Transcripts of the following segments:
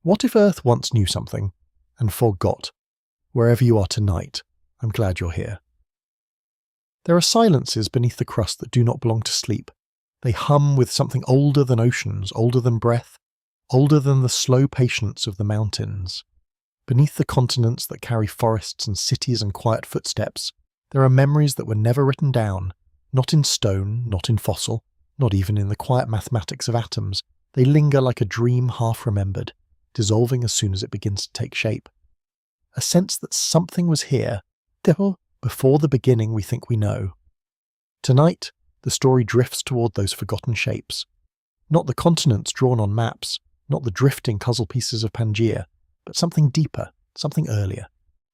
What if Earth once knew something and forgot? Wherever you are tonight, I'm glad you're here. There are silences beneath the crust that do not belong to sleep. They hum with something older than oceans, older than breath, older than the slow patience of the mountains. Beneath the continents that carry forests and cities and quiet footsteps, there are memories that were never written down, not in stone, not in fossil, not even in the quiet mathematics of atoms. They linger like a dream half-remembered, dissolving as soon as it begins to take shape. A sense that something was here, before the beginning we think we know. Tonight, the story drifts toward those forgotten shapes. Not the continents drawn on maps, not the drifting puzzle pieces of Pangaea, but something deeper, something earlier.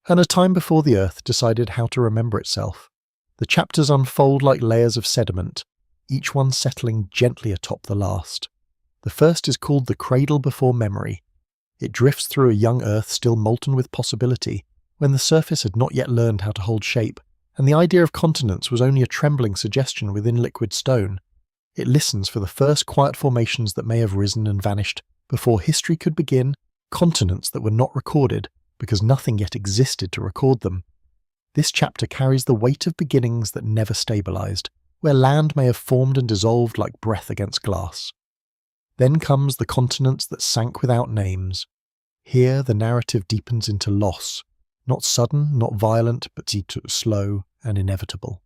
And a time before the Earth decided how to remember itself. The chapters unfold like layers of sediment, each one settling gently atop the last. The first is called the cradle before memory. It drifts through a young Earth still molten with possibility, when the surface had not yet learned how to hold shape, and the idea of continents was only a trembling suggestion within liquid stone. It listens for the first quiet formations that may have risen and vanished before history could begin, continents that were not recorded because nothing yet existed to record them. This chapter carries the weight of beginnings that never stabilized, where land may have formed and dissolved like breath against glass. Then comes the continents that sank without names. Here the narrative deepens into loss, not sudden, not violent, but slow and inevitable.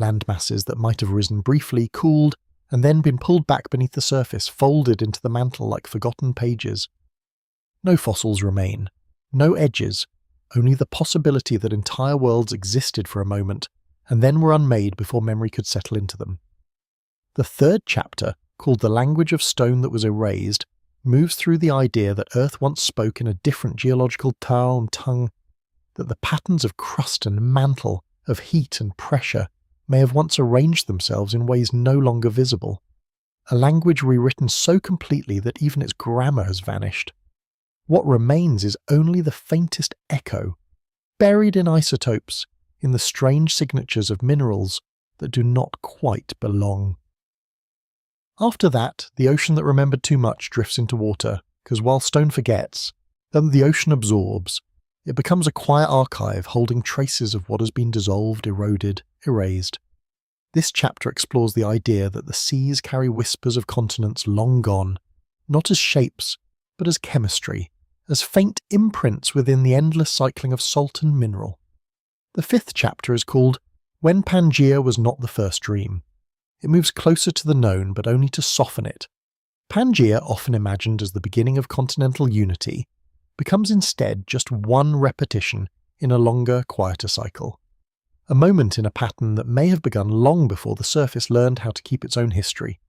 Landmasses that might have risen briefly, cooled, and then been pulled back beneath the surface, folded into the mantle like forgotten pages. No fossils remain, no edges, only the possibility that entire worlds existed for a moment, and then were unmade before memory could settle into them. The third chapter, called The Language of Stone That Was Erased, moves through the idea that Earth once spoke in a different geological tongue, that the patterns of crust and mantle, of heat and pressure, may have once arranged themselves in ways no longer visible. A language rewritten so completely that even its grammar has vanished. What remains is only the faintest echo, buried in isotopes, in the strange signatures of minerals that do not quite belong. After that, the ocean that remembered too much drifts into water, because while stone forgets, then the ocean absorbs. It becomes a quiet archive holding traces of what has been dissolved, eroded, erased. This chapter explores the idea that the seas carry whispers of continents long gone, not as shapes, but as chemistry, as faint imprints within the endless cycling of salt and mineral. The fifth chapter is called When Pangaea Was Not the First Dream. It moves closer to the known, but only to soften it. Pangaea, often imagined as the beginning of continental unity, becomes instead just one repetition in a longer, quieter cycle. A moment in a pattern that may have begun long before the surface learned how to keep its own history.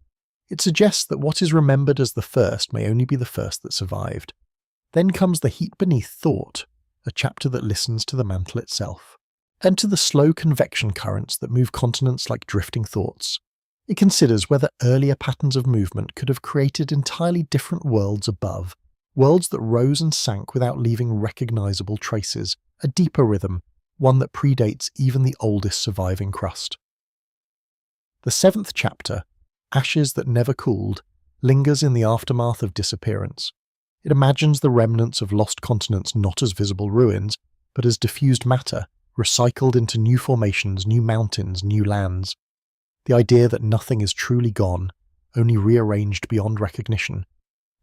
It suggests that what is remembered as the first may only be the first that survived. Then comes the heat beneath thought, a chapter that listens to the mantle itself, and to the slow convection currents that move continents like drifting thoughts. It considers whether earlier patterns of movement could have created entirely different worlds above, worlds that rose and sank without leaving recognizable traces, a deeper rhythm, one that predates even the oldest surviving crust. The seventh chapter, Ashes That Never Cooled, lingers in the aftermath of disappearance. It imagines the remnants of lost continents not as visible ruins, but as diffused matter, recycled into new formations, new mountains, new lands. The idea that nothing is truly gone, only rearranged beyond recognition,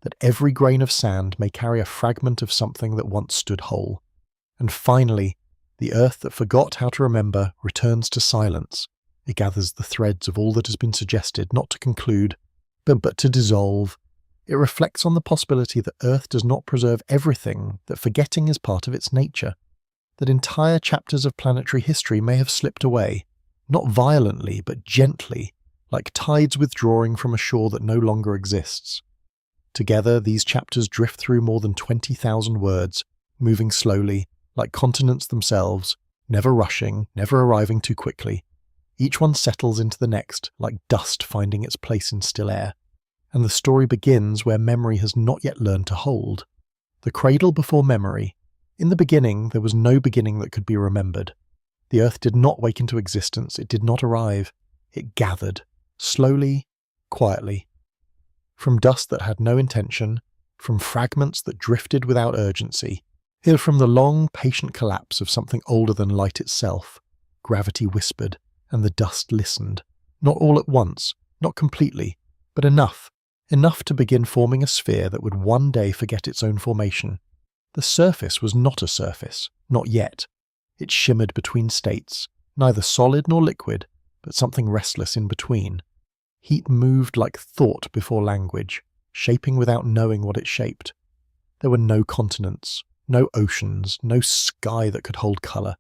that every grain of sand may carry a fragment of something that once stood whole. And finally, the Earth that forgot how to remember returns to silence. It gathers the threads of all that has been suggested, not to conclude, but to dissolve. It reflects on the possibility that Earth does not preserve everything, that forgetting is part of its nature, that entire chapters of planetary history may have slipped away, not violently but gently, like tides withdrawing from a shore that no longer exists. Together, these chapters drift through more than 20,000 words, moving slowly, like continents themselves, never rushing, never arriving too quickly. Each one settles into the next, like dust finding its place in still air. And the story begins where memory has not yet learned to hold. The cradle before memory. In the beginning, there was no beginning that could be remembered. The Earth did not wake into existence, it did not arrive. It gathered, slowly, quietly. From dust that had no intention, from fragments that drifted without urgency, here from the long, patient collapse of something older than light itself. Gravity whispered, and the dust listened. Not all at once, not completely, but enough to begin forming a sphere that would one day forget its own formation. The surface was not a surface, not yet. It shimmered between states, neither solid nor liquid, but something restless in between. Heat moved like thought before language, shaping without knowing what it shaped. There were no continents, no oceans, no sky that could hold colour.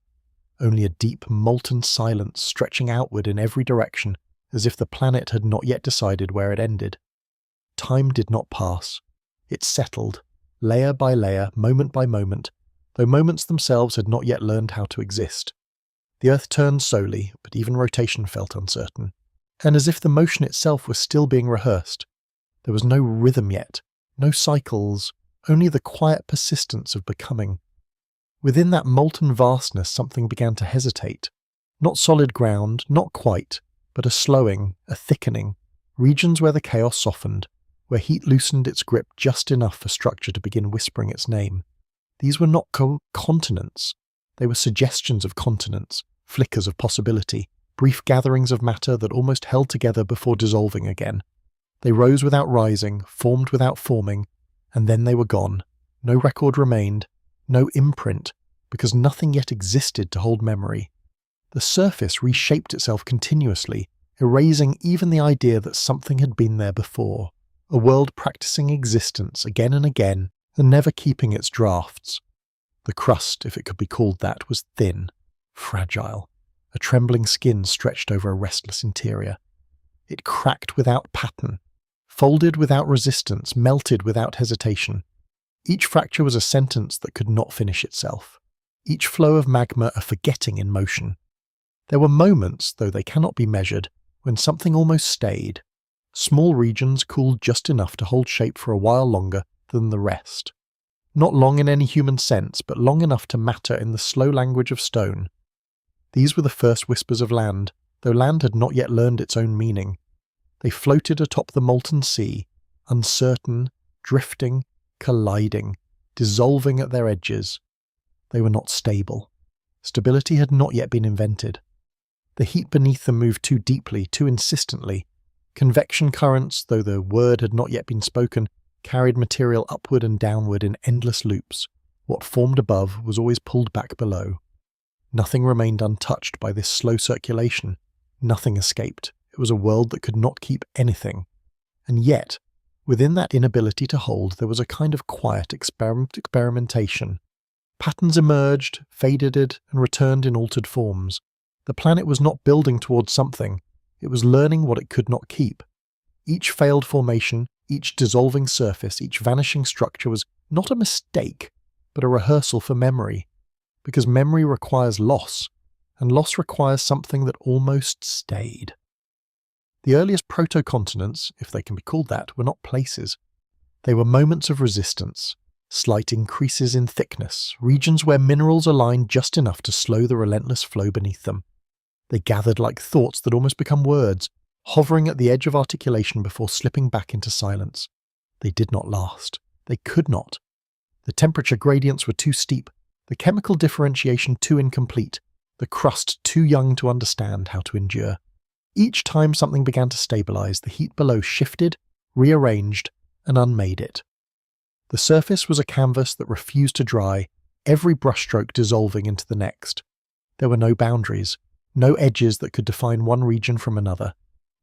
Only a deep, molten silence stretching outward in every direction, as if the planet had not yet decided where it ended. Time did not pass. It settled, layer by layer, moment by moment, though moments themselves had not yet learned how to exist. The Earth turned slowly, but even rotation felt uncertain, and as if the motion itself was still being rehearsed. There was no rhythm yet, no cycles, only the quiet persistence of becoming. Within that molten vastness something began to hesitate. Not solid ground, not quite, but a slowing, a thickening, regions where the chaos softened, where heat loosened its grip just enough for structure to begin whispering its name. These were not continents. They were suggestions of continents, flickers of possibility, brief gatherings of matter that almost held together before dissolving again. They rose without rising, formed without forming, and then they were gone. No record remained, no imprint, because nothing yet existed to hold memory. The surface reshaped itself continuously, erasing even the idea that something had been there before, a world practicing existence again and again, and never keeping its drafts. The crust, if it could be called that, was thin, fragile. A trembling skin stretched over a restless interior. It cracked without pattern, folded without resistance, melted without hesitation. Each fracture was a sentence that could not finish itself. Each flow of magma a forgetting in motion. There were moments, though they cannot be measured, when something almost stayed. Small regions cooled just enough to hold shape for a while longer than the rest. Not long in any human sense, but long enough to matter in the slow language of stone. These were the first whispers of land, though land had not yet learned its own meaning. They floated atop the molten sea, uncertain, drifting, colliding, dissolving at their edges. They were not stable. Stability had not yet been invented. The heat beneath them moved too deeply, too insistently. Convection currents, though the word had not yet been spoken, carried material upward and downward in endless loops. What formed above was always pulled back below. Nothing remained untouched by this slow circulation. Nothing escaped. It was a world that could not keep anything. And yet, within that inability to hold, there was a kind of quiet experimentation. Patterns emerged, faded, and returned in altered forms. The planet was not building towards something. It was learning what it could not keep. Each failed formation, each dissolving surface, each vanishing structure was not a mistake, but a rehearsal for memory. Because memory requires loss, and loss requires something that almost stayed. The earliest proto-continents, if they can be called that, were not places. They were moments of resistance, slight increases in thickness, regions where minerals aligned just enough to slow the relentless flow beneath them. They gathered like thoughts that almost become words, hovering at the edge of articulation before slipping back into silence. They did not last. They could not. The temperature gradients were too steep, the chemical differentiation too incomplete, the crust too young to understand how to endure. Each time something began to stabilize, the heat below shifted, rearranged, and unmade it. The surface was a canvas that refused to dry, every brushstroke dissolving into the next. There were no boundaries, no edges that could define one region from another.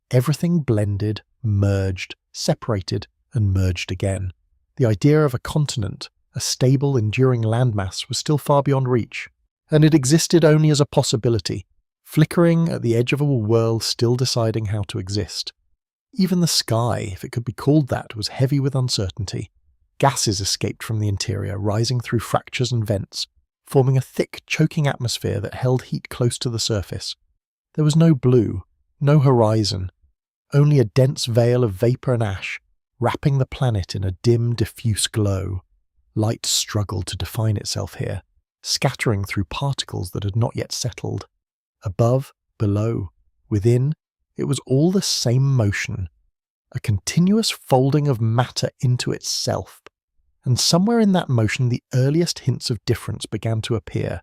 Everything blended, merged, separated, and merged again. The idea of a continent, a stable, enduring landmass, was still far beyond reach, and it existed only as a possibility, flickering at the edge of a world still deciding how to exist. Even the sky, if it could be called that, was heavy with uncertainty. Gases escaped from the interior, rising through fractures and vents, forming a thick, choking atmosphere that held heat close to the surface. There was no blue, no horizon, only a dense veil of vapour and ash, wrapping the planet in a dim, diffuse glow. Light struggled to define itself here, scattering through particles that had not yet settled. Above, below, within, it was all the same motion, a continuous folding of matter into itself, and somewhere in that motion the earliest hints of difference began to appear.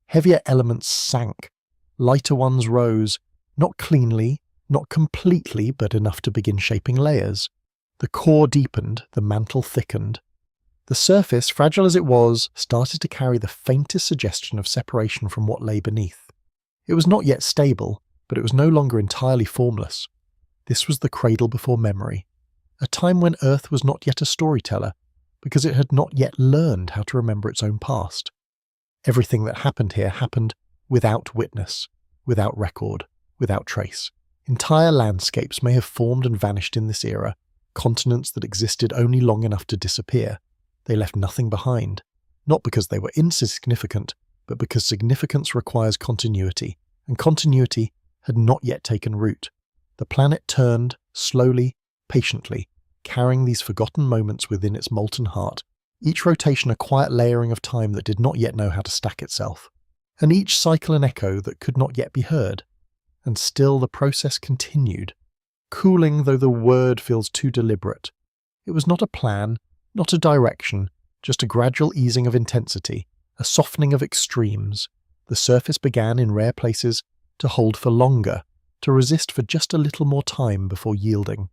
Heavier elements sank, lighter ones rose, not cleanly, not completely, but enough to begin shaping layers. The core deepened, the mantle thickened. The surface, fragile as it was, started to carry the faintest suggestion of separation from what lay beneath. It was not yet stable, but it was no longer entirely formless. This was the cradle before memory, a time when Earth was not yet a storyteller, because it had not yet learned how to remember its own past. Everything that happened here happened without witness, without record, without trace. Entire landscapes may have formed and vanished in this era, continents that existed only long enough to disappear. They left nothing behind, not because they were insignificant, but because significance requires continuity, and continuity had not yet taken root. The planet turned, slowly, patiently, carrying these forgotten moments within its molten heart, each rotation a quiet layering of time that did not yet know how to stack itself, and each cycle an echo that could not yet be heard. And still the process continued, cooling though the word feels too deliberate. It was not a plan, not a direction, just a gradual easing of intensity, a softening of extremes. The surface began in rare places to hold for longer, to resist for just a little more time before yielding.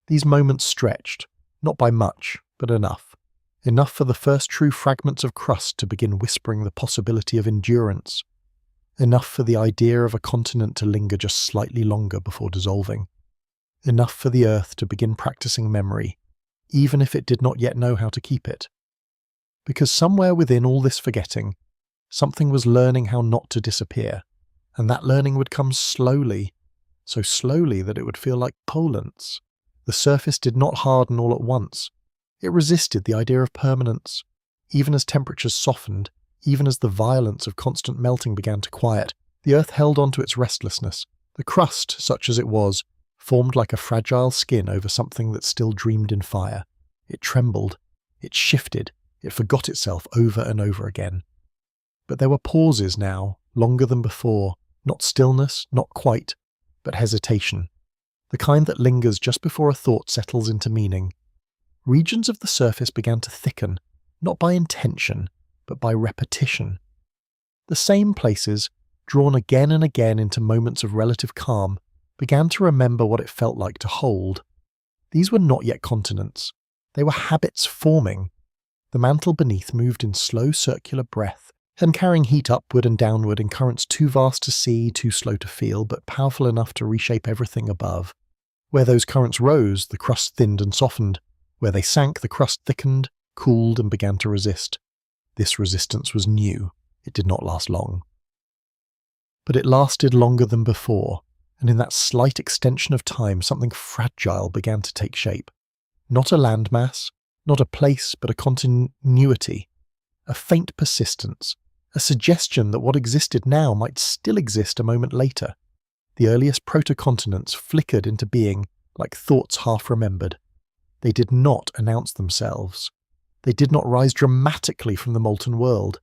These moments stretched, not by much, but enough. Enough for the first true fragments of crust to begin whispering the possibility of endurance. Enough for the idea of a continent to linger just slightly longer before dissolving. Enough for the Earth to begin practicing memory, even if it did not yet know how to keep it. Because somewhere within all this forgetting, something was learning how not to disappear, and that learning would come slowly, so slowly that it would feel like polence. The surface did not harden all at once. It resisted the idea of permanence. Even as temperatures softened, even as the violence of constant melting began to quiet, the Earth held on to its restlessness. The crust, such as it was, formed like a fragile skin over something that still dreamed in fire. It trembled, it shifted, it forgot itself over and over again. But there were pauses now, longer than before, not stillness, not quite, but hesitation, the kind that lingers just before a thought settles into meaning. Regions of the surface began to thicken, not by intention, but by repetition. The same places, drawn again and again into moments of relative calm, began to remember what it felt like to hold. These were not yet continents. They were habits forming. The mantle beneath moved in slow circular breath, and carrying heat upward and downward in currents too vast to see, too slow to feel, but powerful enough to reshape everything above. Where those currents rose, the crust thinned and softened. Where they sank, the crust thickened, cooled, and began to resist. This resistance was new. It did not last long. But it lasted longer than before, and in that slight extension of time something fragile began to take shape. Not a landmass, not a place, but a continuity, a faint persistence, a suggestion that what existed now might still exist a moment later. The earliest protocontinents flickered into being like thoughts half remembered. They did not announce themselves. They did not rise dramatically from the molten world.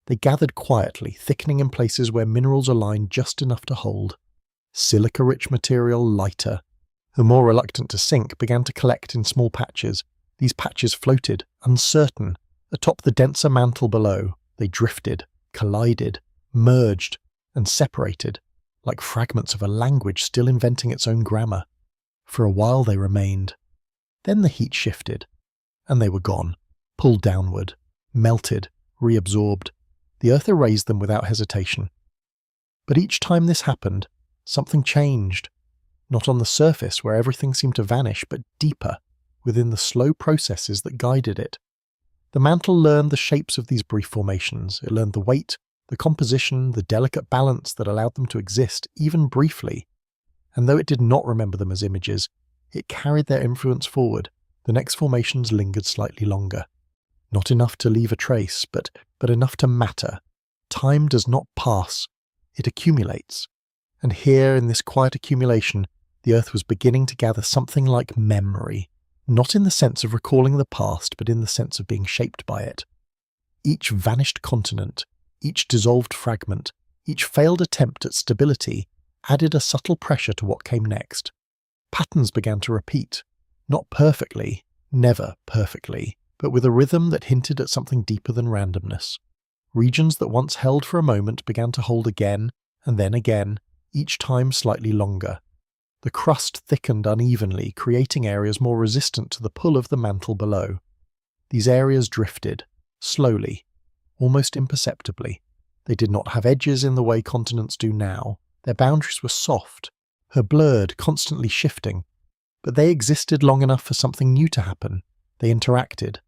They gathered quietly, thickening in places where minerals aligned just enough to hold. Silica-rich material, lighter, the more reluctant to sink, began to collect in small patches. These patches floated, uncertain, atop the denser mantle below. They drifted, collided, merged, and separated, like fragments of a language still inventing its own grammar. For a while they remained. Then the heat shifted, and they were gone, pulled downward, melted, reabsorbed. The Earth erased them without hesitation. But each time this happened, something changed. Not on the surface, where everything seemed to vanish, but deeper, within the slow processes that guided it. The mantle learned the shapes of these brief formations. It learned the weight, the composition, the delicate balance that allowed them to exist, even briefly. And though it did not remember them as images, it carried their influence forward. The next formations lingered slightly longer. Not enough to leave a trace, but enough to matter. Time does not pass. It accumulates. And here, in this quiet accumulation, the Earth was beginning to gather something like memory, not in the sense of recalling the past, but in the sense of being shaped by it. Each vanished continent, each dissolved fragment, each failed attempt at stability added a subtle pressure to what came next. Patterns began to repeat, not perfectly, never perfectly, but with a rhythm that hinted at something deeper than randomness. Regions that once held for a moment began to hold again, and then again, each time slightly longer. The crust thickened unevenly, creating areas more resistant to the pull of the mantle below. These areas drifted, slowly, almost imperceptibly. They did not have edges in the way continents do now. Their boundaries were soft, blurred, constantly shifting. But they existed long enough for something new to happen. They interacted.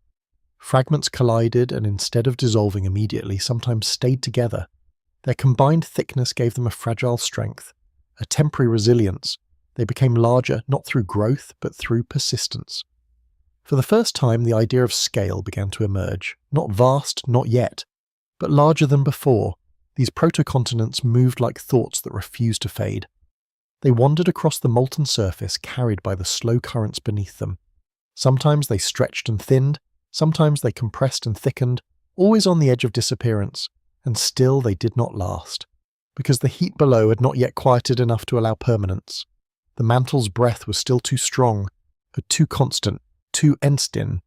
Fragments collided and instead of dissolving immediately, sometimes stayed together. Their combined thickness gave them a fragile strength, a temporary resilience. They became larger not through growth, but through persistence. For the first time, the idea of scale began to emerge. Not vast, not yet, but larger than before. These protocontinents moved like thoughts that refused to fade. They wandered across the molten surface, carried by the slow currents beneath them. Sometimes they stretched and thinned, sometimes they compressed and thickened, always on the edge of disappearance, and still they did not last, because the heat below had not yet quieted enough to allow permanence. The mantle's breath was still too strong, too constant, too enstin.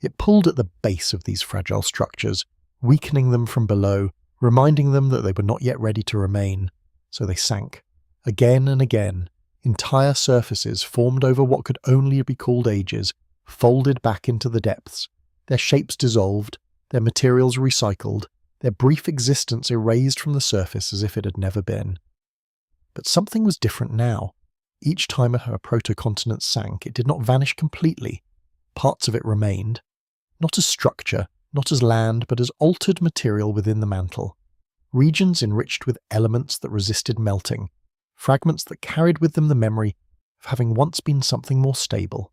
It pulled at the base of these fragile structures, weakening them from below, reminding them that they were not yet ready to remain. So they sank. Again and again, entire surfaces formed over what could only be called ages, folded back into the depths, their shapes dissolved, their materials recycled, their brief existence erased from the surface as if it had never been. But something was different now. Each time a protocontinent sank, it did not vanish completely. Parts of it remained, not as structure, not as land, but as altered material within the mantle. Regions enriched with elements that resisted melting, fragments that carried with them the memory of having once been something more stable.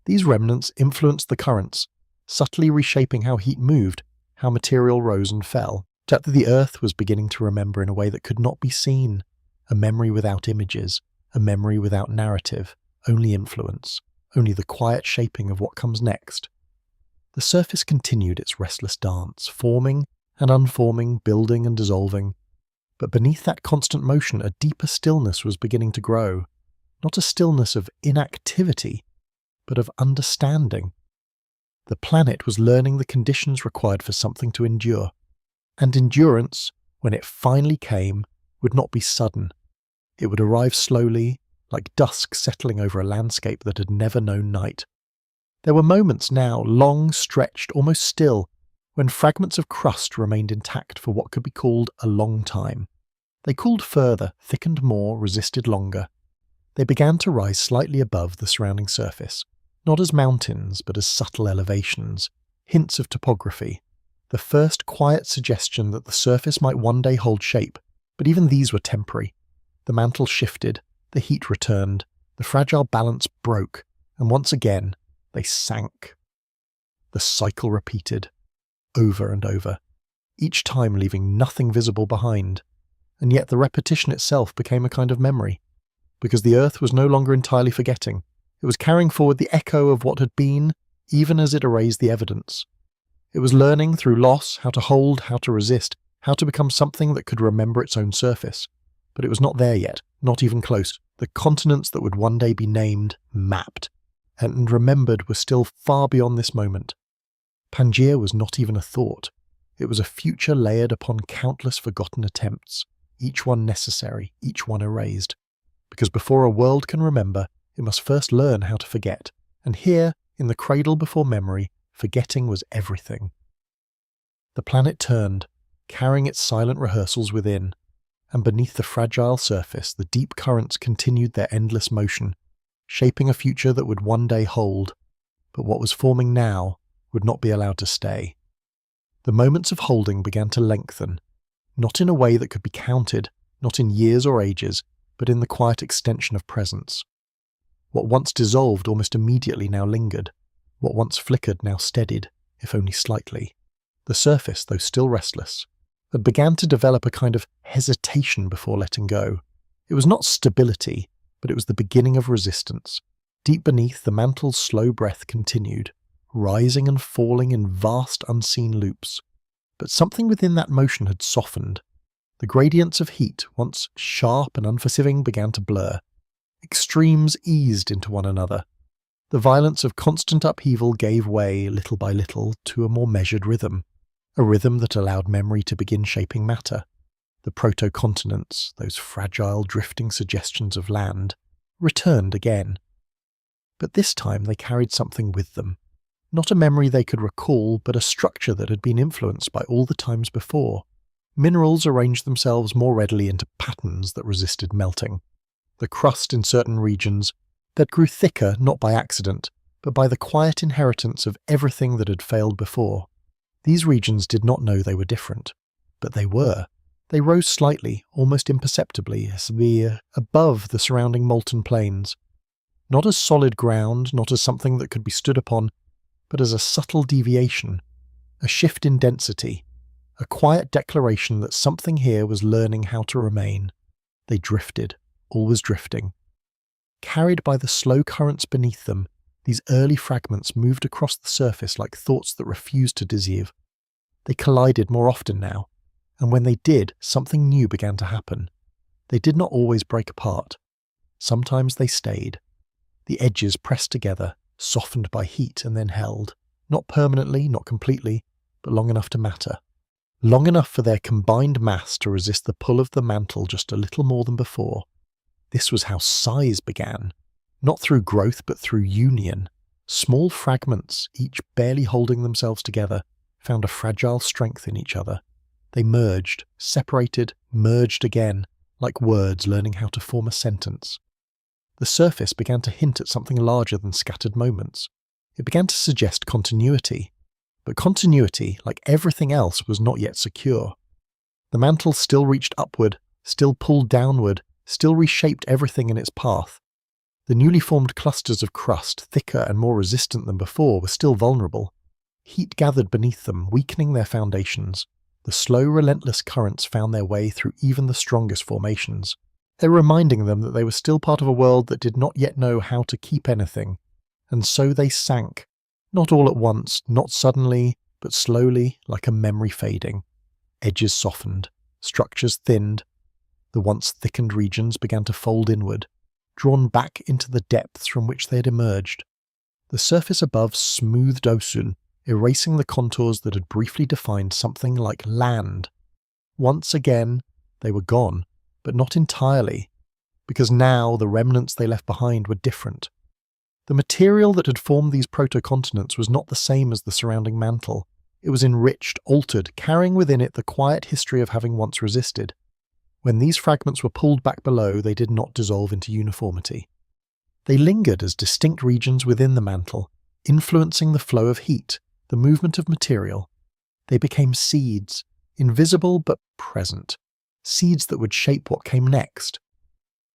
These remnants influenced the currents, subtly reshaping how heat moved, how material rose and fell, that the earth was beginning to remember in a way that could not be seen, a memory without images, a memory without narrative, only influence, only the quiet shaping of what comes next. The surface continued its restless dance, forming and unforming, building and dissolving. But beneath that constant motion, a deeper stillness was beginning to grow. Not a stillness of inactivity, but of understanding. The planet was learning the conditions required for something to endure. And endurance, when it finally came, would not be sudden. It would arrive slowly, like dusk settling over a landscape that had never known night. There were moments now, long stretched, almost still, when fragments of crust remained intact for what could be called a long time. They cooled further, thickened more, resisted longer. They began to rise slightly above the surrounding surface, not as mountains, but as subtle elevations, hints of topography, the first quiet suggestion that the surface might one day hold shape, but even these were temporary. The mantle shifted, the heat returned, the fragile balance broke, and once again, they sank. The cycle repeated, over and over, each time leaving nothing visible behind. And yet the repetition itself became a kind of memory, because the earth was no longer entirely forgetting. It was carrying forward the echo of what had been, even as it erased the evidence. It was learning through loss how to hold, how to resist, how to become something that could remember its own surface. But it was not there yet, not even close. The continents that would one day be named, mapped, and remembered were still far beyond this moment. Pangaea was not even a thought. It was a future layered upon countless forgotten attempts, each one necessary, each one erased. Because before a world can remember, it must first learn how to forget. And here, in the cradle before memory, forgetting was everything. The planet turned, carrying its silent rehearsals within, and beneath the fragile surface, the deep currents continued their endless motion, shaping a future that would one day hold. But what was forming now would not be allowed to stay. The moments of holding began to lengthen, not in a way that could be counted, not in years or ages, but in the quiet extension of presence. What once dissolved almost immediately now lingered. What once flickered now steadied, if only slightly. The surface, though still restless, had began to develop a kind of hesitation before letting go. It was not stability, but it was the beginning of resistance. Deep beneath, the mantle's slow breath continued, rising and falling in vast unseen loops. But something within that motion had softened. The gradients of heat, once sharp and unforgiving, began to blur. Extremes eased into one another. The violence of constant upheaval gave way, little by little, to a more measured rhythm, a rhythm that allowed memory to begin shaping matter. The proto-continents, those fragile, drifting suggestions of land, returned again. But this time they carried something with them. Not a memory they could recall, but a structure that had been influenced by all the times before. Minerals arranged themselves more readily into patterns that resisted melting. The crust in certain regions that grew thicker not by accident, but by the quiet inheritance of everything that had failed before. These regions did not know they were different, but they were. They rose slightly, almost imperceptibly, above the surrounding molten plains. Not as solid ground, not as something that could be stood upon, but as a subtle deviation, a shift in density, a quiet declaration that something here was learning how to remain. They drifted, always drifting. Carried by the slow currents beneath them, these early fragments moved across the surface like thoughts that refused to deceive. They collided more often now, and when they did, something new began to happen. They did not always break apart. Sometimes they stayed. The edges pressed together, softened by heat and then held, not permanently, not completely, but long enough to matter. Long enough for their combined mass to resist the pull of the mantle just a little more than before. This was how size began, not through growth but through union. Small fragments, each barely holding themselves together, found a fragile strength in each other. They merged, separated, merged again, like words learning how to form a sentence. The surface began to hint at something larger than scattered moments. It began to suggest continuity. But continuity, like everything else, was not yet secure. The mantle still reached upward, still pulled downward, still reshaped everything in its path. The newly formed clusters of crust, thicker and more resistant than before, were still vulnerable. Heat gathered beneath them, weakening their foundations. The slow, relentless currents found their way through even the strongest formations. They were reminding them that they were still part of a world that did not yet know how to keep anything. And so they sank. Not all at once, not suddenly, but slowly, like a memory fading. Edges softened, structures thinned. The once thickened regions began to fold inward, drawn back into the depths from which they had emerged. The surface above smoothed ocean, erasing the contours that had briefly defined something like land. Once again, they were gone, but not entirely, because now the remnants they left behind were different. The material that had formed these proto-continents was not the same as the surrounding mantle. It was enriched, altered, carrying within it the quiet history of having once resisted. When these fragments were pulled back below, they did not dissolve into uniformity. They lingered as distinct regions within the mantle, influencing the flow of heat, the movement of material. They became seeds, invisible but present, seeds that would shape what came next.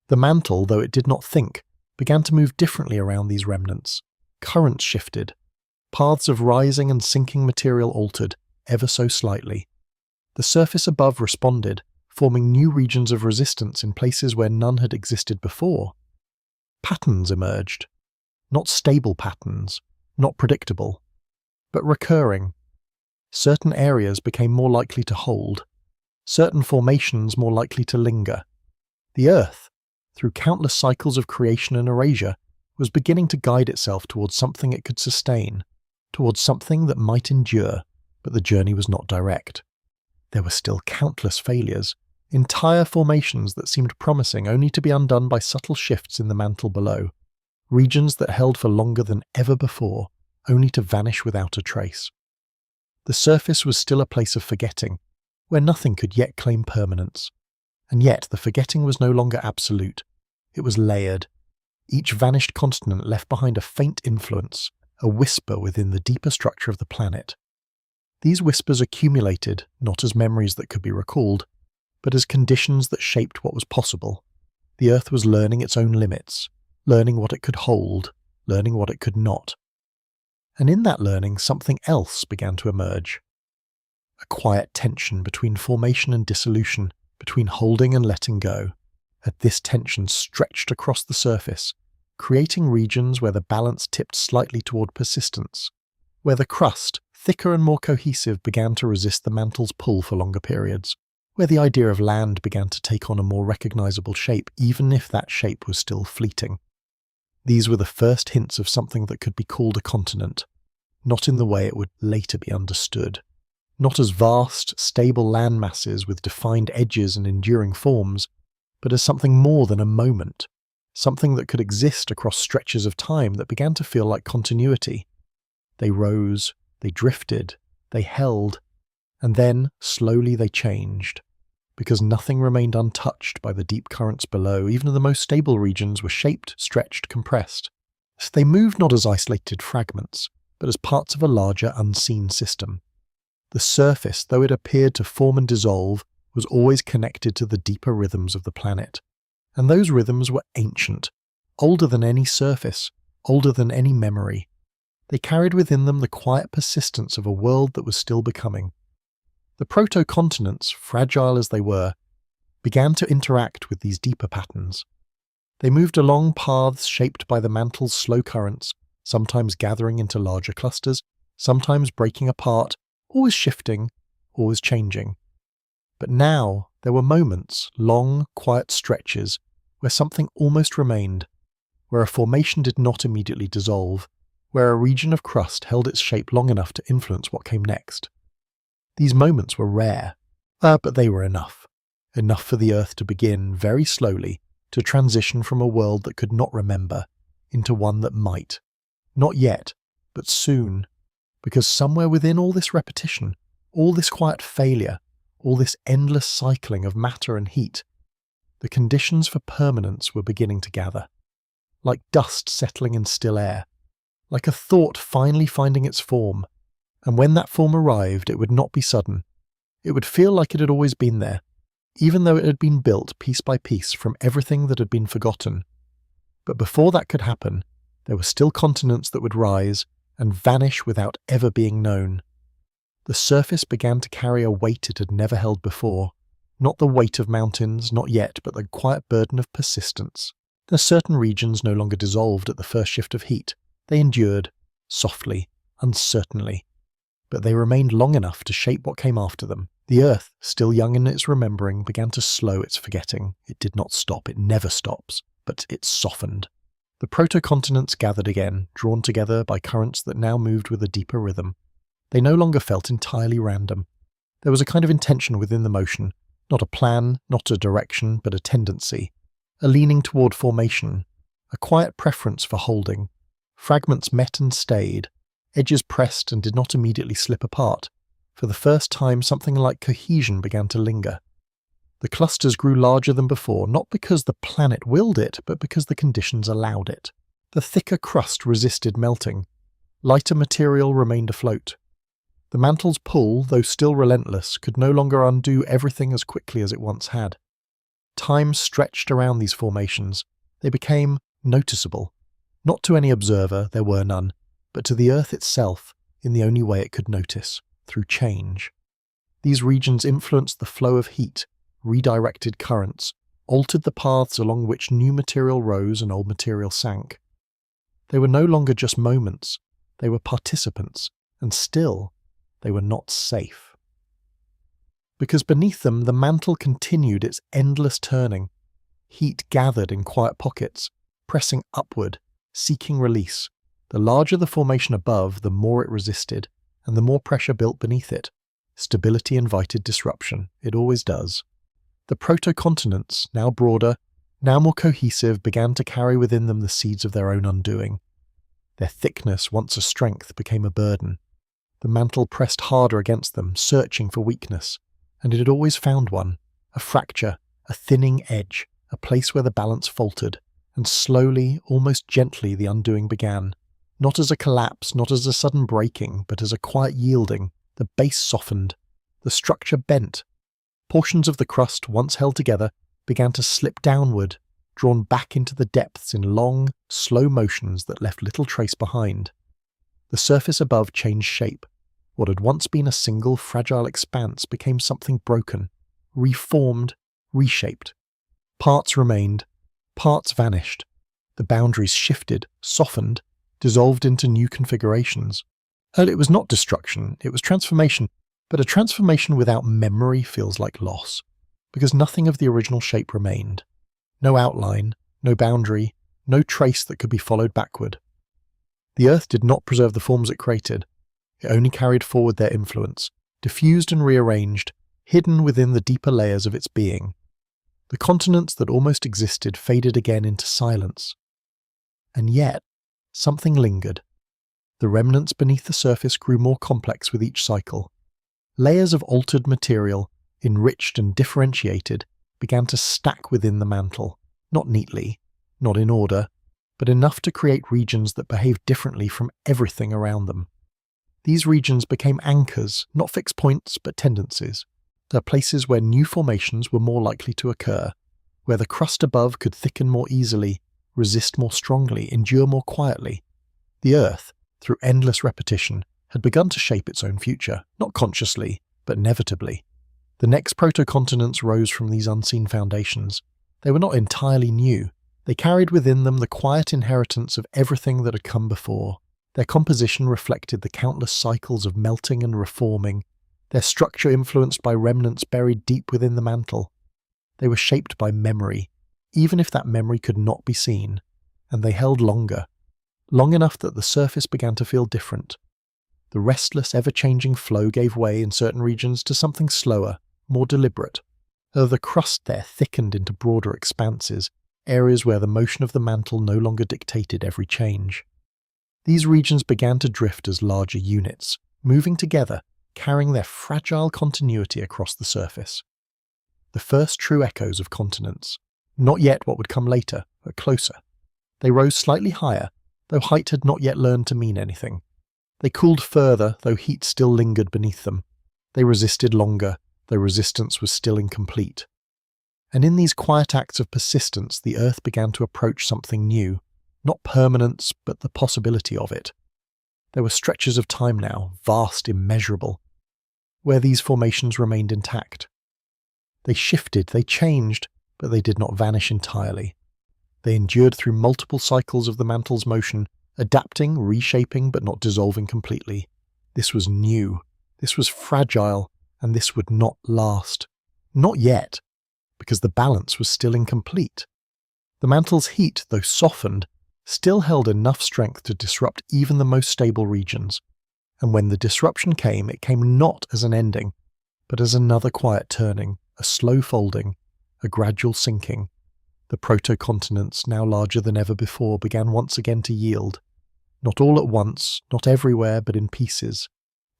The mantle, though it did not think, began to move differently around these remnants. Currents shifted. Paths of rising and sinking material altered, ever so slightly. The surface above responded, forming new regions of resistance in places where none had existed before. Patterns emerged. Not stable patterns, not predictable, but recurring. Certain areas became more likely to hold, certain formations more likely to linger. The Earth, through countless cycles of creation and erasure, was beginning to guide itself towards something it could sustain, towards something that might endure, but the journey was not direct. There were still countless failures, entire formations that seemed promising only to be undone by subtle shifts in the mantle below, regions that held for longer than ever before, only to vanish without a trace. The surface was still a place of forgetting, where nothing could yet claim permanence. And yet the forgetting was no longer absolute. It was layered. Each vanished continent left behind a faint influence, a whisper within the deeper structure of the planet. These whispers accumulated, not as memories that could be recalled, but as conditions that shaped what was possible. The Earth was learning its own limits, learning what it could hold, learning what it could not. And in that learning, something else began to emerge. A quiet tension between formation and dissolution, between holding and letting go. And this tension stretched across the surface, creating regions where the balance tipped slightly toward persistence, where the crust, thicker and more cohesive, began to resist the mantle's pull for longer periods, where the idea of land began to take on a more recognizable shape, even if that shape was still fleeting. These were the first hints of something that could be called a continent, not in the way it would later be understood. Not as vast, stable landmasses with defined edges and enduring forms, but as something more than a moment, something that could exist across stretches of time that began to feel like continuity. They rose, they drifted, they held, and then, slowly they changed. Because nothing remained untouched by the deep currents below, even the most stable regions were shaped, stretched, compressed. So they moved not as isolated fragments, but as parts of a larger, unseen system. The surface, though it appeared to form and dissolve, was always connected to the deeper rhythms of the planet. And those rhythms were ancient, older than any surface, older than any memory. They carried within them the quiet persistence of a world that was still becoming. The proto-continents, fragile as they were, began to interact with these deeper patterns. They moved along paths shaped by the mantle's slow currents, sometimes gathering into larger clusters, sometimes breaking apart, always shifting, always changing. But now there were moments, long, quiet stretches, where something almost remained, where a formation did not immediately dissolve, where a region of crust held its shape long enough to influence what came next. These moments were rare, but they were enough. Enough for the Earth to begin, very slowly, to transition from a world that could not remember into one that might. Not yet, but soon. Because somewhere within all this repetition, all this quiet failure, all this endless cycling of matter and heat, the conditions for permanence were beginning to gather. Like dust settling in still air. Like a thought finally finding its form. And when that form arrived, it would not be sudden. It would feel like it had always been there, even though it had been built piece by piece from everything that had been forgotten. But before that could happen, there were still continents that would rise and vanish without ever being known. The surface began to carry a weight it had never held before. Not the weight of mountains, not yet, but the quiet burden of persistence. The certain regions no longer dissolved at the first shift of heat. They endured, softly, uncertainly. But they remained long enough to shape what came after them. The Earth, still young in its remembering, began to slow its forgetting. It did not stop, it never stops, but it softened. The proto-continents gathered again, drawn together by currents that now moved with a deeper rhythm. They no longer felt entirely random. There was a kind of intention within the motion, not a plan, not a direction, but a tendency, a leaning toward formation, a quiet preference for holding. Fragments met and stayed, edges pressed and did not immediately slip apart. For the first time, something like cohesion began to linger. The clusters grew larger than before, not because the planet willed it, but because the conditions allowed it. The thicker crust resisted melting. Lighter material remained afloat. The mantle's pull, though still relentless, could no longer undo everything as quickly as it once had. Time stretched around these formations. They became noticeable. Not to any observer, there were none, but to the Earth itself, in the only way it could notice, through change. These regions influenced the flow of heat, redirected currents, altered the paths along which new material rose and old material sank. They were no longer just moments, they were participants, and still, they were not safe. Because beneath them the mantle continued its endless turning. Heat gathered in quiet pockets, pressing upward, seeking release. The larger the formation above, the more it resisted, and the more pressure built beneath it. Stability invited disruption. It always does. The proto-continents, now broader, now more cohesive, began to carry within them the seeds of their own undoing. Their thickness, once a strength, became a burden. The mantle pressed harder against them, searching for weakness, and it had always found one, a fracture, a thinning edge, a place where the balance faltered, and slowly, almost gently, the undoing began. Not as a collapse, not as a sudden breaking, but as a quiet yielding. The base softened. The structure bent. Portions of the crust, once held together, began to slip downward, drawn back into the depths in long, slow motions that left little trace behind. The surface above changed shape. What had once been a single, fragile expanse became something broken, reformed, reshaped. Parts remained, parts vanished. The boundaries shifted, softened, dissolved into new configurations. And it was not destruction, it was transformation, but a transformation without memory feels like loss, because nothing of the original shape remained. No outline, no boundary, no trace that could be followed backward. The Earth did not preserve the forms it created. It only carried forward their influence, diffused and rearranged, hidden within the deeper layers of its being. The continents that almost existed faded again into silence. And yet, something lingered. The remnants beneath the surface grew more complex with each cycle. Layers of altered material, enriched and differentiated, began to stack within the mantle, not neatly, not in order, but enough to create regions that behaved differently from everything around them. These regions became anchors, not fixed points, but tendencies. They're places where new formations were more likely to occur, where the crust above could thicken more easily, resist more strongly, endure more quietly. The Earth, through endless repetition, had begun to shape its own future, not consciously, but inevitably. The next protocontinents rose from these unseen foundations. They were not entirely new. They carried within them the quiet inheritance of everything that had come before. Their composition reflected the countless cycles of melting and reforming, their structure influenced by remnants buried deep within the mantle. They were shaped by memory, even if that memory could not be seen, and they held longer, long enough that the surface began to feel different. The restless, ever-changing flow gave way in certain regions to something slower, more deliberate, though the crust there thickened into broader expanses, areas where the motion of the mantle no longer dictated every change. These regions began to drift as larger units, moving together, carrying their fragile continuity across the surface. The first true echoes of continents, not yet what would come later, but closer. They rose slightly higher, though height had not yet learned to mean anything. They cooled further, though heat still lingered beneath them. They resisted longer, though resistance was still incomplete. And in these quiet acts of persistence, the Earth began to approach something new, not permanence, but the possibility of it. There were stretches of time now, vast, immeasurable, where these formations remained intact. They shifted, they changed, but they did not vanish entirely. They endured through multiple cycles of the mantle's motion, adapting, reshaping, but not dissolving completely. This was new, this was fragile, and this would not last. Not yet, because the balance was still incomplete. The mantle's heat, though softened, still held enough strength to disrupt even the most stable regions. And when the disruption came, it came not as an ending, but as another quiet turning, a slow folding, a gradual sinking. The protocontinents, now larger than ever before, began once again to yield. Not all at once, not everywhere, but in pieces.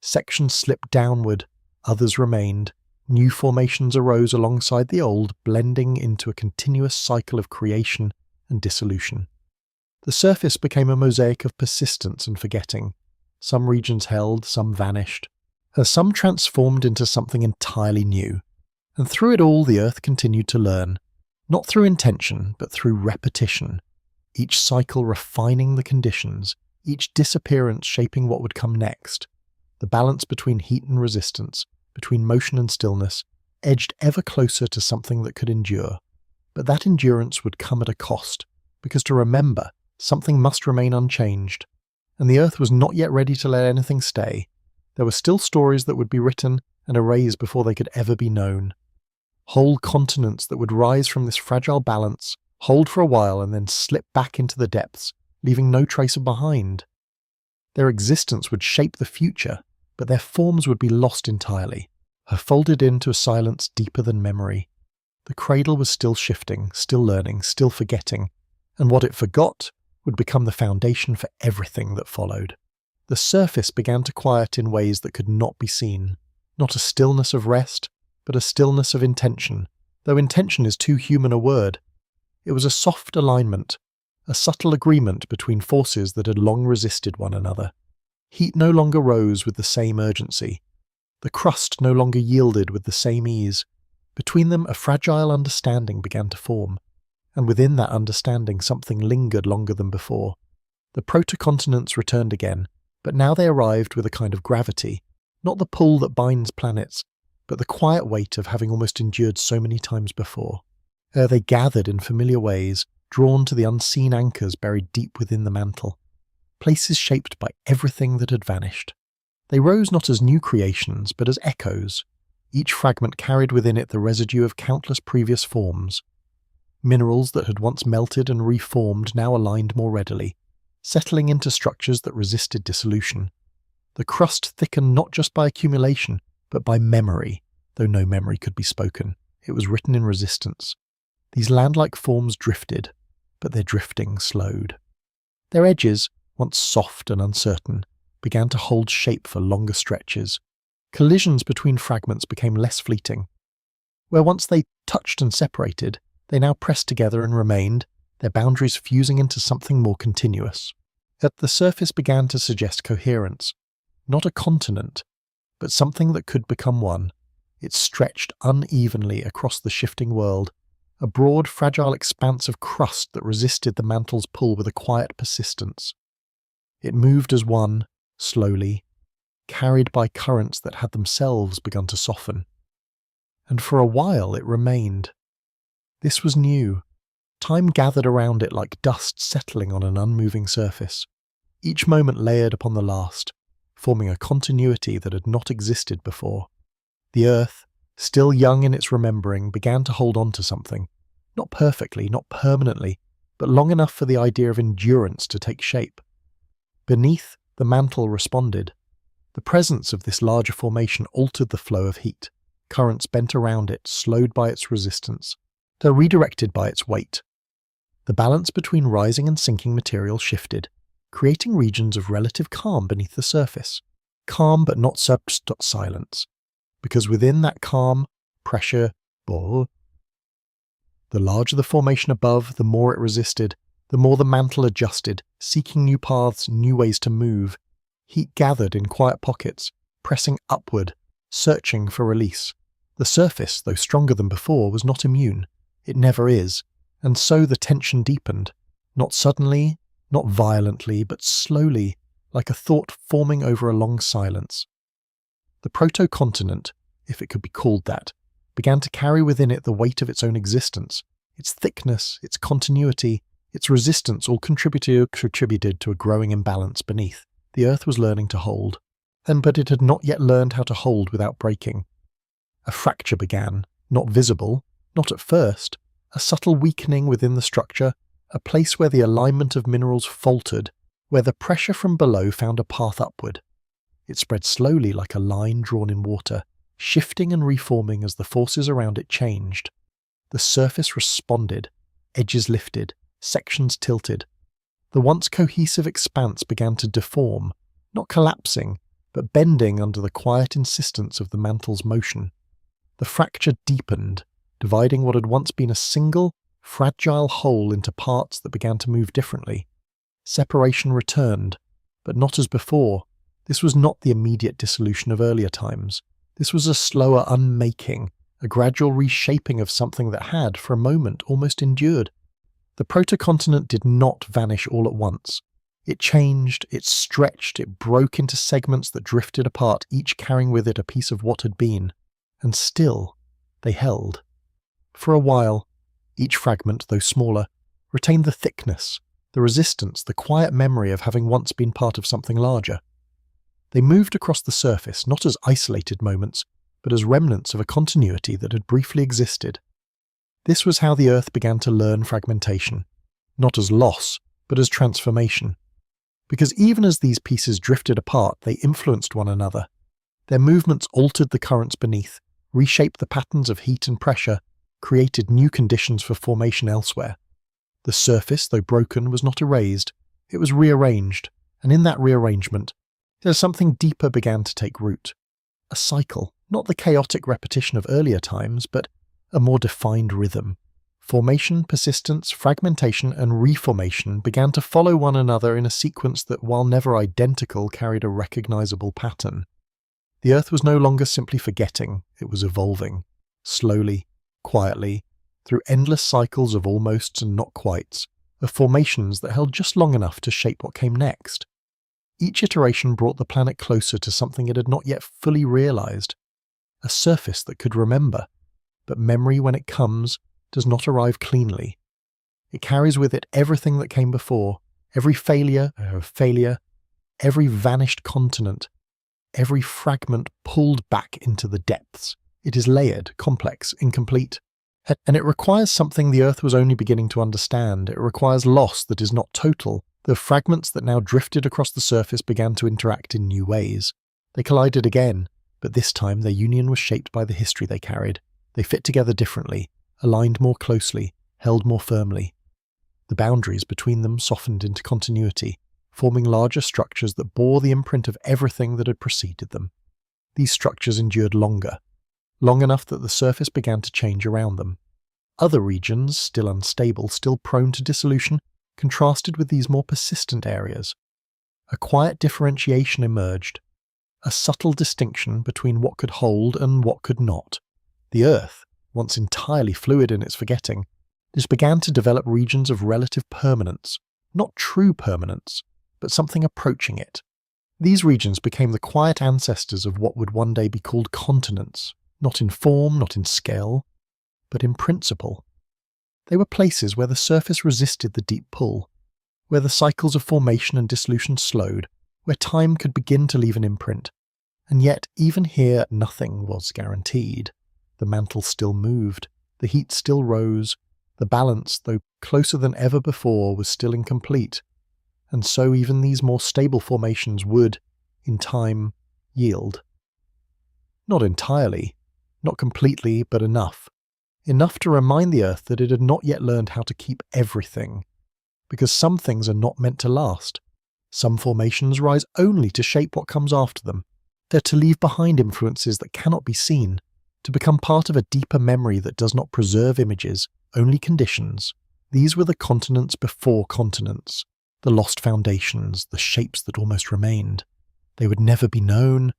Sections slipped downward, others remained. New formations arose alongside the old, blending into a continuous cycle of creation and dissolution. The surface became a mosaic of persistence and forgetting. Some regions held, some vanished, as some transformed into something entirely new. And through it all, the Earth continued to learn, not through intention, but through repetition, each cycle refining the conditions, each disappearance shaping what would come next. The balance between heat and resistance, between motion and stillness, edged ever closer to something that could endure. But that endurance would come at a cost, because to remember, something must remain unchanged. And the Earth was not yet ready to let anything stay. There were still stories that would be written and erased before they could ever be known. Whole continents that would rise from this fragile balance, hold for a while and then slip back into the depths, leaving no trace behind. Their existence would shape the future, but their forms would be lost entirely, folded into a silence deeper than memory. The cradle was still shifting, still learning, still forgetting, and what it forgot would become the foundation for everything that followed. The surface began to quiet in ways that could not be seen, not a stillness of rest, but a stillness of intention, though intention is too human a word. It was a soft alignment, a subtle agreement between forces that had long resisted one another. Heat no longer rose with the same urgency. The crust no longer yielded with the same ease. Between them, a fragile understanding began to form, and within that understanding something lingered longer than before. The protocontinents returned again, but now they arrived with a kind of gravity, not the pull that binds planets, but the quiet weight of having almost endured so many times before. They gathered in familiar ways, drawn to the unseen anchors buried deep within the mantle, places shaped by everything that had vanished. They rose not as new creations, but as echoes. Each fragment carried within it the residue of countless previous forms. Minerals that had once melted and reformed now aligned more readily, settling into structures that resisted dissolution. The crust thickened not just by accumulation, but by memory, though no memory could be spoken. It was written in resistance. These land-like forms drifted, but their drifting slowed. Their edges, once soft and uncertain, began to hold shape for longer stretches. Collisions between fragments became less fleeting. Where once they touched and separated, they now pressed together and remained, their boundaries fusing into something more continuous. At the surface began to suggest coherence, not a continent, but something that could become one. It stretched unevenly across the shifting world, a broad, fragile expanse of crust that resisted the mantle's pull with a quiet persistence. It moved as one, slowly, carried by currents that had themselves begun to soften. And for a while it remained. This was new. Time gathered around it like dust settling on an unmoving surface, each moment layered upon the last, forming a continuity that had not existed before. The earth, still young in its remembering, began to hold on to something, not perfectly, not permanently, but long enough for the idea of endurance to take shape. Beneath, the mantle responded. The presence of this larger formation altered the flow of heat. Currents bent around it, slowed by its resistance. They're redirected by its weight. The balance between rising and sinking material shifted, creating regions of relative calm beneath the surface. Calm but not silence, because within that calm, pressure, the larger the formation above, the more it resisted, the more the mantle adjusted, seeking new paths, new ways to move. Heat gathered in quiet pockets, pressing upward, searching for release. The surface, though stronger than before, was not immune. It never is, and so the tension deepened, not suddenly, not violently, but slowly, like a thought forming over a long silence. The proto-continent, if it could be called that, began to carry within it the weight of its own existence. Its thickness, its continuity, its resistance all contributed to a growing imbalance beneath. The earth was learning to hold, but it had not yet learned how to hold without breaking. A fracture began, not visible, not at first, a subtle weakening within the structure, a place where the alignment of minerals faltered, where the pressure from below found a path upward. It spread slowly like a line drawn in water, shifting and reforming as the forces around it changed. The surface responded, edges lifted, sections tilted. The once cohesive expanse began to deform, not collapsing, but bending under the quiet insistence of the mantle's motion. The fracture deepened, dividing what had once been a single, fragile whole into parts that began to move differently. Separation returned, but not as before. This was not the immediate dissolution of earlier times. This was a slower unmaking, a gradual reshaping of something that had, for a moment, almost endured. The protocontinent did not vanish all at once. It changed, it stretched, it broke into segments that drifted apart, each carrying with it a piece of what had been. And still, they held. For a while, each fragment, though smaller, retained the thickness, the resistance, the quiet memory of having once been part of something larger. They moved across the surface, not as isolated moments, but as remnants of a continuity that had briefly existed. This was how the Earth began to learn fragmentation, not as loss, but as transformation. Because even as these pieces drifted apart, they influenced one another. Their movements altered the currents beneath, reshaped the patterns of heat and pressure, created new conditions for formation elsewhere. The surface, though broken, was not erased. It was rearranged, and in that rearrangement, something deeper began to take root. A cycle, not the chaotic repetition of earlier times, but a more defined rhythm. Formation, persistence, fragmentation, and reformation began to follow one another in a sequence that, while never identical, carried a recognizable pattern. The Earth was no longer simply forgetting, it was evolving, slowly, quietly, through endless cycles of almosts and not quites, of formations that held just long enough to shape what came next. Each iteration brought the planet closer to something it had not yet fully realized, a surface that could remember. But memory, when it comes, does not arrive cleanly. It carries with it everything that came before, every failure, every vanished continent, every fragment pulled back into the depths. It is layered, complex, incomplete. And it requires something the Earth was only beginning to understand. It requires loss that is not total. The fragments that now drifted across the surface began to interact in new ways. They collided again, but this time their union was shaped by the history they carried. They fit together differently, aligned more closely, held more firmly. The boundaries between them softened into continuity, forming larger structures that bore the imprint of everything that had preceded them. These structures endured longer, long enough that the surface began to change around them. Other regions, still unstable, still prone to dissolution, contrasted with these more persistent areas. A quiet differentiation emerged, a subtle distinction between what could hold and what could not. The Earth, once entirely fluid in its forgetting, just began to develop regions of relative permanence, not true permanence, but something approaching it. These regions became the quiet ancestors of what would one day be called continents, not in form, not in scale, but in principle. They were places where the surface resisted the deep pull, where the cycles of formation and dissolution slowed, where time could begin to leave an imprint. And yet, even here, nothing was guaranteed. The mantle still moved, the heat still rose, the balance, though closer than ever before, was still incomplete. And so even these more stable formations would, in time, yield. Not entirely, not completely, but enough. Enough to remind the Earth that it had not yet learned how to keep everything. Because some things are not meant to last. Some formations rise only to shape what comes after them. They're to leave behind influences that cannot be seen, to become part of a deeper memory that does not preserve images, only conditions. These were the continents before continents, the lost foundations, the shapes that almost remained. They would never be known,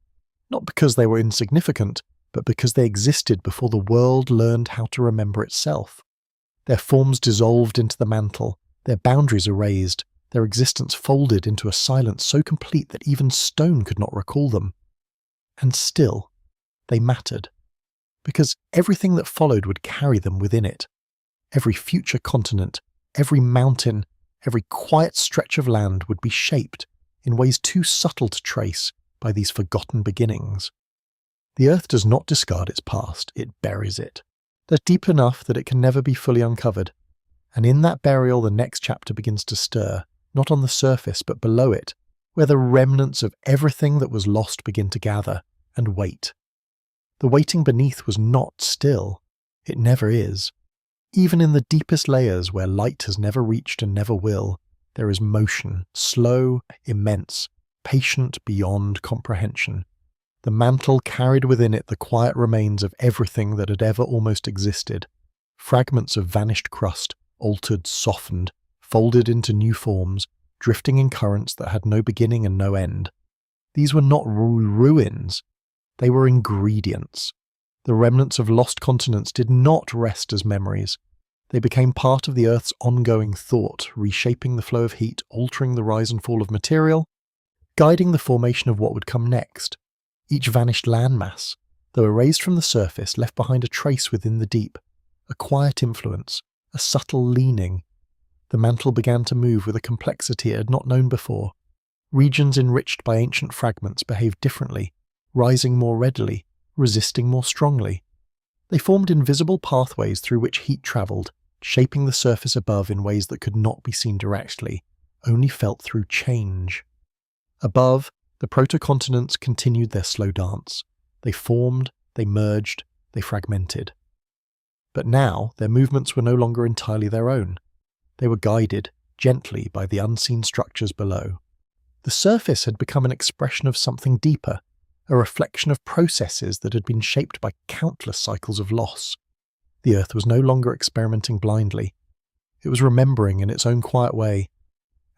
not because they were insignificant, but because they existed before the world learned how to remember itself. Their forms dissolved into the mantle, their boundaries erased, their existence folded into a silence so complete that even stone could not recall them. And still, they mattered, because everything that followed would carry them within it. Every future continent, every mountain, every quiet stretch of land would be shaped, in ways too subtle to trace, by these forgotten beginnings. The Earth does not discard its past, it buries it. They're deep enough that it can never be fully uncovered, and in that burial the next chapter begins to stir, not on the surface but below it, where the remnants of everything that was lost begin to gather and wait. The waiting beneath was not still. It never is. Even in the deepest layers where light has never reached and never will, there is motion, slow, immense, patient beyond comprehension. The mantle carried within it the quiet remains of everything that had ever almost existed. Fragments of vanished crust, altered, softened, folded into new forms, drifting in currents that had no beginning and no end. These were not ruins. They were ingredients. The remnants of lost continents did not rest as memories. They became part of the Earth's ongoing thought, reshaping the flow of heat, altering the rise and fall of material, guiding the formation of what would come next. Each vanished landmass, though erased from the surface, left behind a trace within the deep, a quiet influence, a subtle leaning. The mantle began to move with a complexity it had not known before. Regions enriched by ancient fragments behaved differently, rising more readily, resisting more strongly. They formed invisible pathways through which heat travelled, shaping the surface above in ways that could not be seen directly, only felt through change. Above, the protocontinents continued their slow dance. They formed, they merged, they fragmented. But now their movements were no longer entirely their own. They were guided, gently, by the unseen structures below. The surface had become an expression of something deeper, a reflection of processes that had been shaped by countless cycles of loss. The Earth was no longer experimenting blindly. It was remembering in its own quiet way,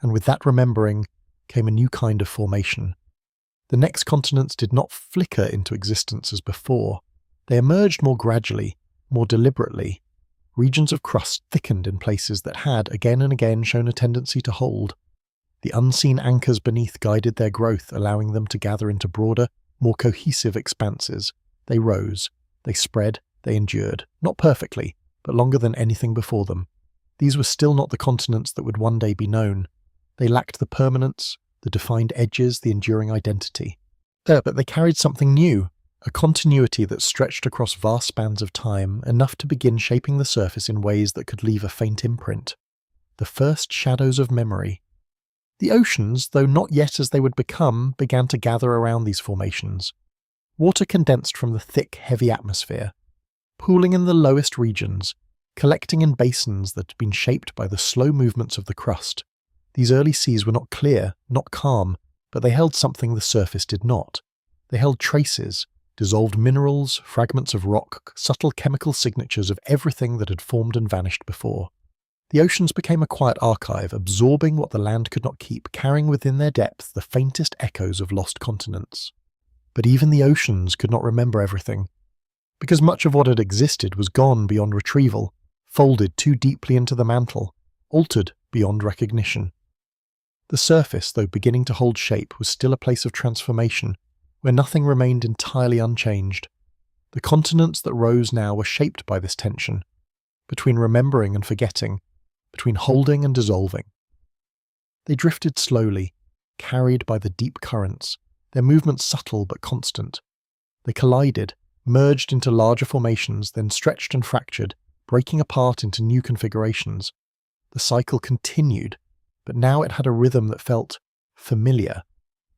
and with that remembering came a new kind of formation. The next continents did not flicker into existence as before. They emerged more gradually, more deliberately. Regions of crust thickened in places that had, again and again, shown a tendency to hold. The unseen anchors beneath guided their growth, allowing them to gather into broader, more cohesive expanses. They rose, they spread, they endured, not perfectly, but longer than anything before them. These were still not the continents that would one day be known. They lacked the permanence, the defined edges, the enduring identity. But they carried something new, a continuity that stretched across vast spans of time, enough to begin shaping the surface in ways that could leave a faint imprint. The first shadows of memory. The oceans, though not yet as they would become, began to gather around these formations. Water condensed from the thick, heavy atmosphere, pooling in the lowest regions, collecting in basins that had been shaped by the slow movements of the crust. These early seas were not clear, not calm, but they held something the surface did not. They held traces, dissolved minerals, fragments of rock, subtle chemical signatures of everything that had formed and vanished before. The oceans became a quiet archive, absorbing what the land could not keep, carrying within their depth the faintest echoes of lost continents. But even the oceans could not remember everything, because much of what had existed was gone beyond retrieval, folded too deeply into the mantle, altered beyond recognition. The surface, though beginning to hold shape, was still a place of transformation, where nothing remained entirely unchanged. The continents that rose now were shaped by this tension, between remembering and forgetting, between holding and dissolving. They drifted slowly, carried by the deep currents, their movements subtle but constant. They collided, merged into larger formations, then stretched and fractured, breaking apart into new configurations. The cycle continued, but now it had a rhythm that felt familiar,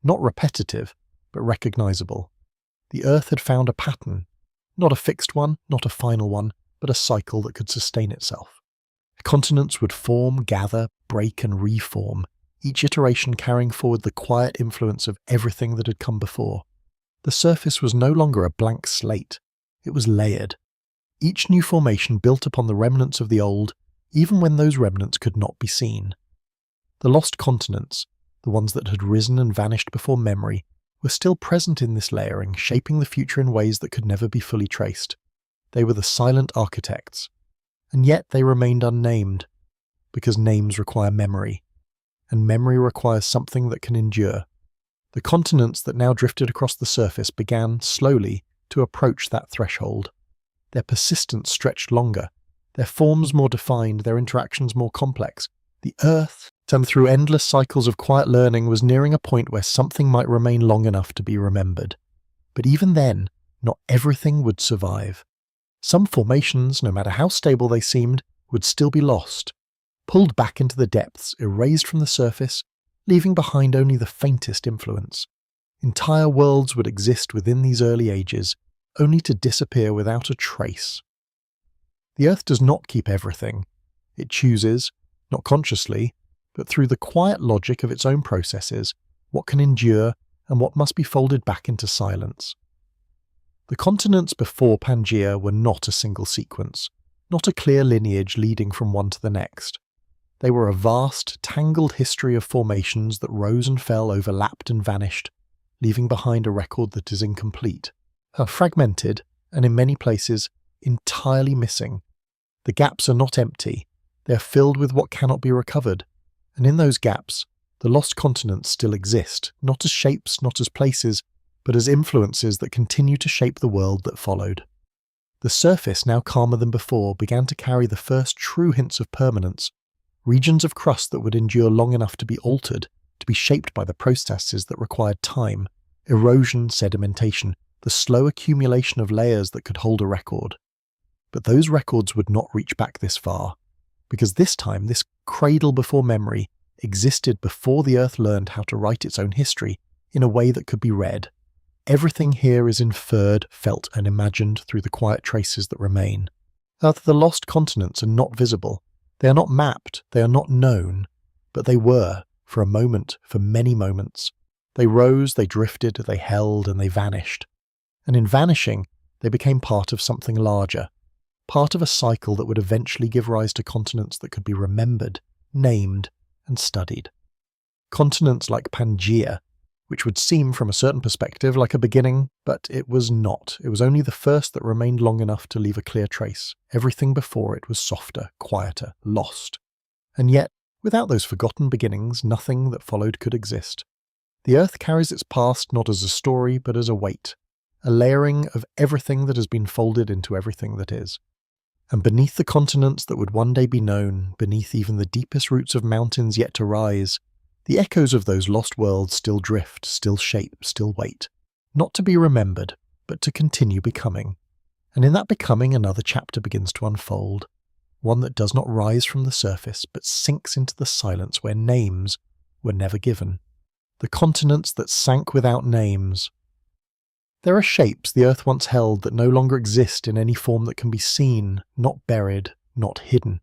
not repetitive, but recognizable. The Earth had found a pattern, not a fixed one, not a final one, but a cycle that could sustain itself. Continents would form, gather, break and reform, each iteration carrying forward the quiet influence of everything that had come before. The surface was no longer a blank slate, it was layered. Each new formation built upon the remnants of the old, even when those remnants could not be seen. The lost continents, the ones that had risen and vanished before memory, were still present in this layering, shaping the future in ways that could never be fully traced. They were the silent architects, and yet they remained unnamed, because names require memory, and memory requires something that can endure. The continents that now drifted across the surface began, slowly, to approach that threshold. Their persistence stretched longer, their forms more defined, their interactions more complex. The Earth, and through endless cycles of quiet learning, was nearing a point where something might remain long enough to be remembered. But even then, not everything would survive. Some formations, no matter how stable they seemed, would still be lost, pulled back into the depths, erased from the surface, leaving behind only the faintest influence. Entire worlds would exist within these early ages, only to disappear without a trace. The Earth does not keep everything. It chooses, not consciously, but through the quiet logic of its own processes, what can endure and what must be folded back into silence. The continents before Pangaea were not a single sequence, not a clear lineage leading from one to the next. They were a vast, tangled history of formations that rose and fell, overlapped and vanished, leaving behind a record that is incomplete, fragmented, and in many places, entirely missing. The gaps are not empty, they are filled with what cannot be recovered, and in those gaps, the lost continents still exist, not as shapes, not as places, but as influences that continue to shape the world that followed. The surface, now calmer than before, began to carry the first true hints of permanence, regions of crust that would endure long enough to be altered, to be shaped by the processes that required time, erosion, sedimentation, the slow accumulation of layers that could hold a record. But those records would not reach back this far, because this time, this cradle before memory existed before the Earth learned how to write its own history in a way that could be read. Everything here is inferred, felt, and imagined through the quiet traces that remain. The lost continents are not visible. They are not mapped, they are not known, but they were, for a moment, for many moments. They rose, they drifted, they held, and they vanished. And in vanishing, they became part of something larger, part of a cycle that would eventually give rise to continents that could be remembered, named, and studied. Continents like Pangaea, which would seem from a certain perspective like a beginning, but it was not. It was only the first that remained long enough to leave a clear trace. Everything before it was softer, quieter, lost. And yet, without those forgotten beginnings, nothing that followed could exist. The Earth carries its past not as a story, but as a weight, a layering of everything that has been folded into everything that is. And beneath the continents that would one day be known, beneath even the deepest roots of mountains yet to rise, the echoes of those lost worlds still drift, still shape, still wait, not to be remembered, but to continue becoming. And in that becoming, another chapter begins to unfold, one that does not rise from the surface, but sinks into the silence where names were never given. The continents that sank without names. There are shapes the Earth once held that no longer exist in any form that can be seen, not buried, not hidden,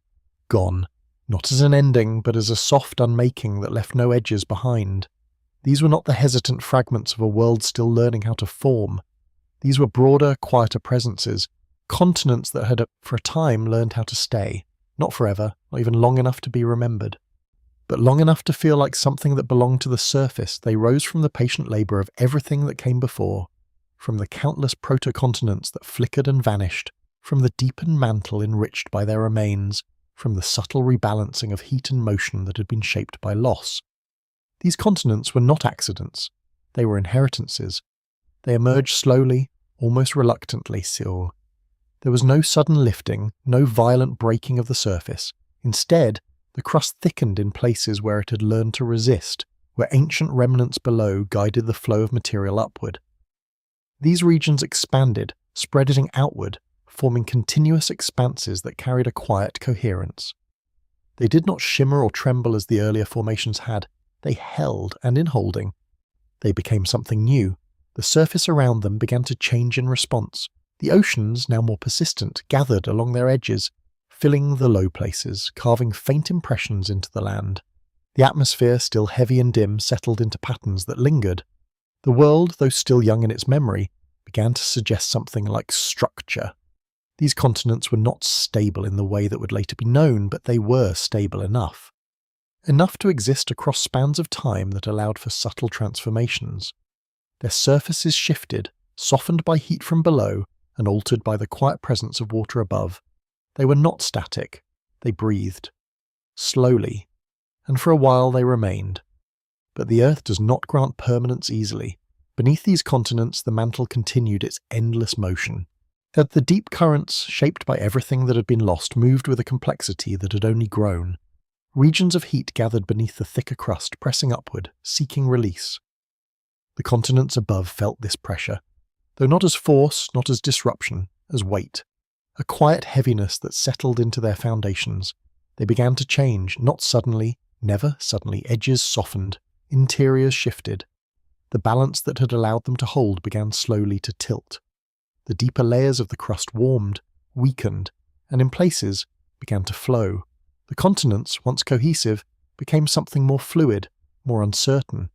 gone, not as an ending, but as a soft unmaking that left no edges behind. These were not the hesitant fragments of a world still learning how to form. These were broader, quieter presences, continents that had, for a time, learned how to stay. Not forever, not even long enough to be remembered. But long enough to feel like something that belonged to the surface. They rose from the patient labour of everything that came before, from the countless proto-continents that flickered and vanished, from the deepened mantle enriched by their remains, from the subtle rebalancing of heat and motion that had been shaped by loss. These continents were not accidents. They were inheritances. They emerged slowly, almost reluctantly still. There was no sudden lifting, no violent breaking of the surface. Instead, the crust thickened in places where it had learned to resist, where ancient remnants below guided the flow of material upward. These regions expanded, spreading outward, forming continuous expanses that carried a quiet coherence. They did not shimmer or tremble as the earlier formations had. They held, and in holding, they became something new. The surface around them began to change in response. The oceans, now more persistent, gathered along their edges, filling the low places, carving faint impressions into the land. The atmosphere, still heavy and dim, settled into patterns that lingered. The world, though still young in its memory, began to suggest something like structure. These continents were not stable in the way that would later be known, but they were stable enough. Enough to exist across spans of time that allowed for subtle transformations. Their surfaces shifted, softened by heat from below, and altered by the quiet presence of water above. They were not static. They breathed. Slowly. And for a while they remained. But the Earth does not grant permanence easily. Beneath these continents the mantle continued its endless motion. That the deep currents, shaped by everything that had been lost, moved with a complexity that had only grown. Regions of heat gathered beneath the thicker crust, pressing upward, seeking release. The continents above felt this pressure, though not as force, not as disruption, as weight. A quiet heaviness that settled into their foundations. They began to change, not suddenly, never suddenly. Edges softened, interiors shifted. The balance that had allowed them to hold began slowly to tilt. The deeper layers of the crust warmed, weakened, and in places began to flow. The continents, once cohesive, became something more fluid, more uncertain.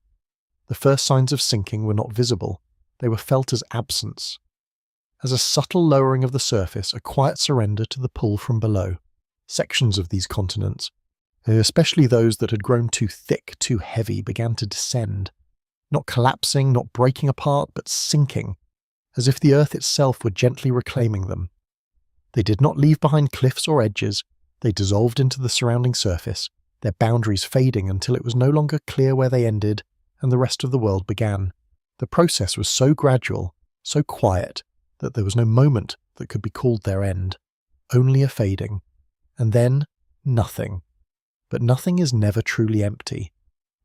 The first signs of sinking were not visible. They were felt as absence. As a subtle lowering of the surface, a quiet surrender to the pull from below. Sections of these continents, especially those that had grown too thick, too heavy, began to descend. Not collapsing, not breaking apart, but sinking, as if the earth itself were gently reclaiming them. They did not leave behind cliffs or edges. They dissolved into the surrounding surface, their boundaries fading until it was no longer clear where they ended and the rest of the world began. The process was so gradual, so quiet, that there was no moment that could be called their end, only a fading. And then, nothing. But nothing is never truly empty,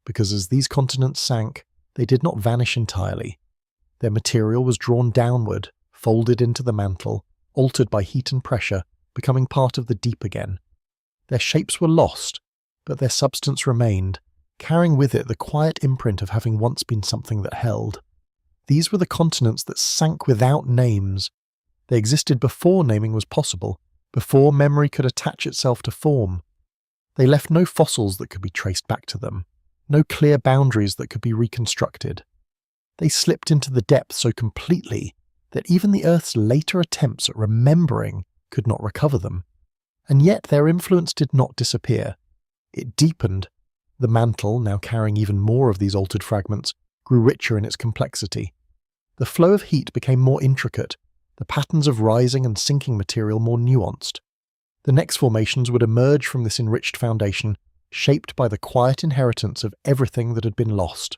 because as these continents sank, they did not vanish entirely. Their material was drawn downward, folded into the mantle, altered by heat and pressure, becoming part of the deep again. Their shapes were lost, but their substance remained, carrying with it the quiet imprint of having once been something that held. These were the continents that sank without names. They existed before naming was possible, before memory could attach itself to form. They left no fossils that could be traced back to them, no clear boundaries that could be reconstructed. They slipped into the depth so completely that even the Earth's later attempts at remembering could not recover them. And yet their influence did not disappear. It deepened. The mantle, now carrying even more of these altered fragments, grew richer in its complexity. The flow of heat became more intricate, the patterns of rising and sinking material more nuanced. The next formations would emerge from this enriched foundation, shaped by the quiet inheritance of everything that had been lost.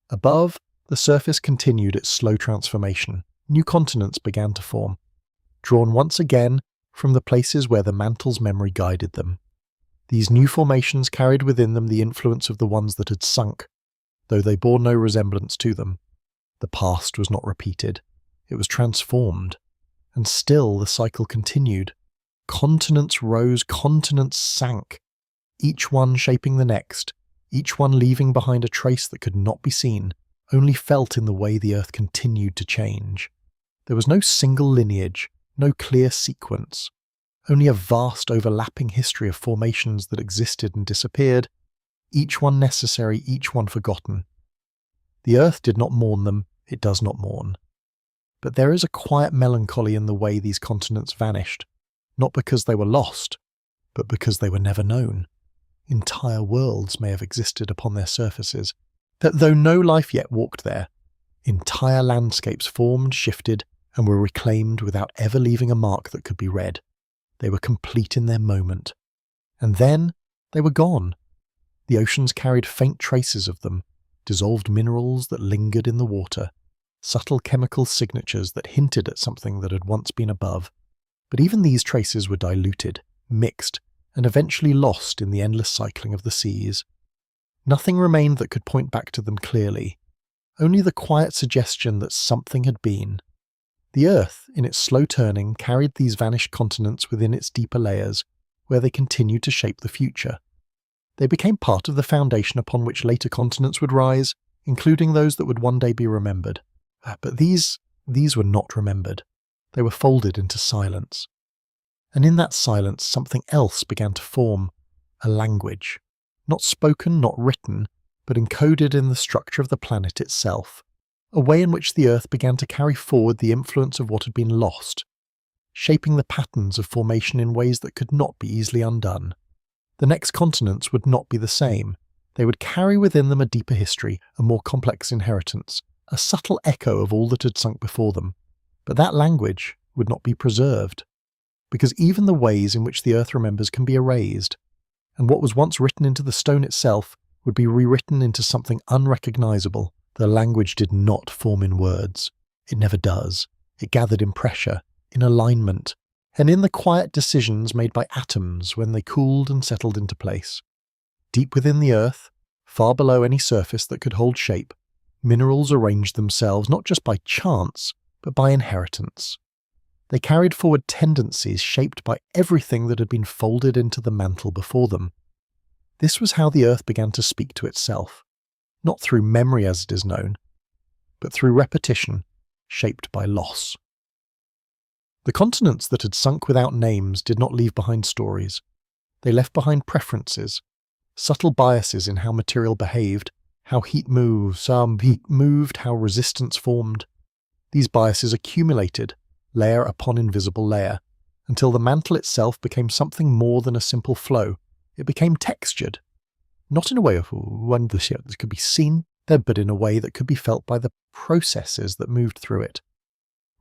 Above, the surface continued its slow transformation. New continents began to form, drawn once again from the places where the mantle's memory guided them. These new formations carried within them the influence of the ones that had sunk, though they bore no resemblance to them. The past was not repeated. it was transformed. And still the cycle continued. Continents rose, continents sank, each one shaping the next, each one leaving behind a trace that could not be seen, only felt in the way the Earth continued to change. There was no single lineage, no clear sequence, only a vast overlapping history of formations that existed and disappeared, each one necessary, each one forgotten. The Earth did not mourn them, it does not mourn. But there is a quiet melancholy in the way these continents vanished, not because they were lost, but because they were never known. Entire worlds may have existed upon their surfaces, that though no life yet walked there, entire landscapes formed, shifted, and were reclaimed without ever leaving a mark that could be read. They were complete in their moment. And then they were gone. The oceans carried faint traces of them, dissolved minerals that lingered in the water, subtle chemical signatures that hinted at something that had once been above. But even these traces were diluted, mixed, and eventually lost in the endless cycling of the seas. Nothing remained that could point back to them clearly, only the quiet suggestion that something had been. The Earth, in its slow turning, carried these vanished continents within its deeper layers, where they continued to shape the future. They became part of the foundation upon which later continents would rise, including those that would one day be remembered. But these were not remembered. They were folded into silence. And in that silence something else began to form, a language. Not spoken, not written, but encoded in the structure of the planet itself. A way in which the Earth began to carry forward the influence of what had been lost, shaping the patterns of formation in ways that could not be easily undone. The next continents would not be the same. They would carry within them a deeper history, a more complex inheritance, a subtle echo of all that had sunk before them. But that language would not be preserved, because even the ways in which the Earth remembers can be erased, and what was once written into the stone itself would be rewritten into something unrecognizable. The language did not form in words. It never does. It gathered in pressure, in alignment, and in the quiet decisions made by atoms when they cooled and settled into place. Deep within the Earth, far below any surface that could hold shape, minerals arranged themselves not just by chance, but by inheritance. They carried forward tendencies shaped by everything that had been folded into the mantle before them. This was how the Earth began to speak to itself, not through memory as it is known, but through repetition, shaped by loss. The continents that had sunk without names did not leave behind stories. They left behind preferences, subtle biases in how material behaved, how heat moves, how resistance formed. These biases accumulated, layer upon invisible layer, until the mantle itself became something more than a simple flow. It became textured, not in a way of one that could be seen, but in a way that could be felt by the processes that moved through it.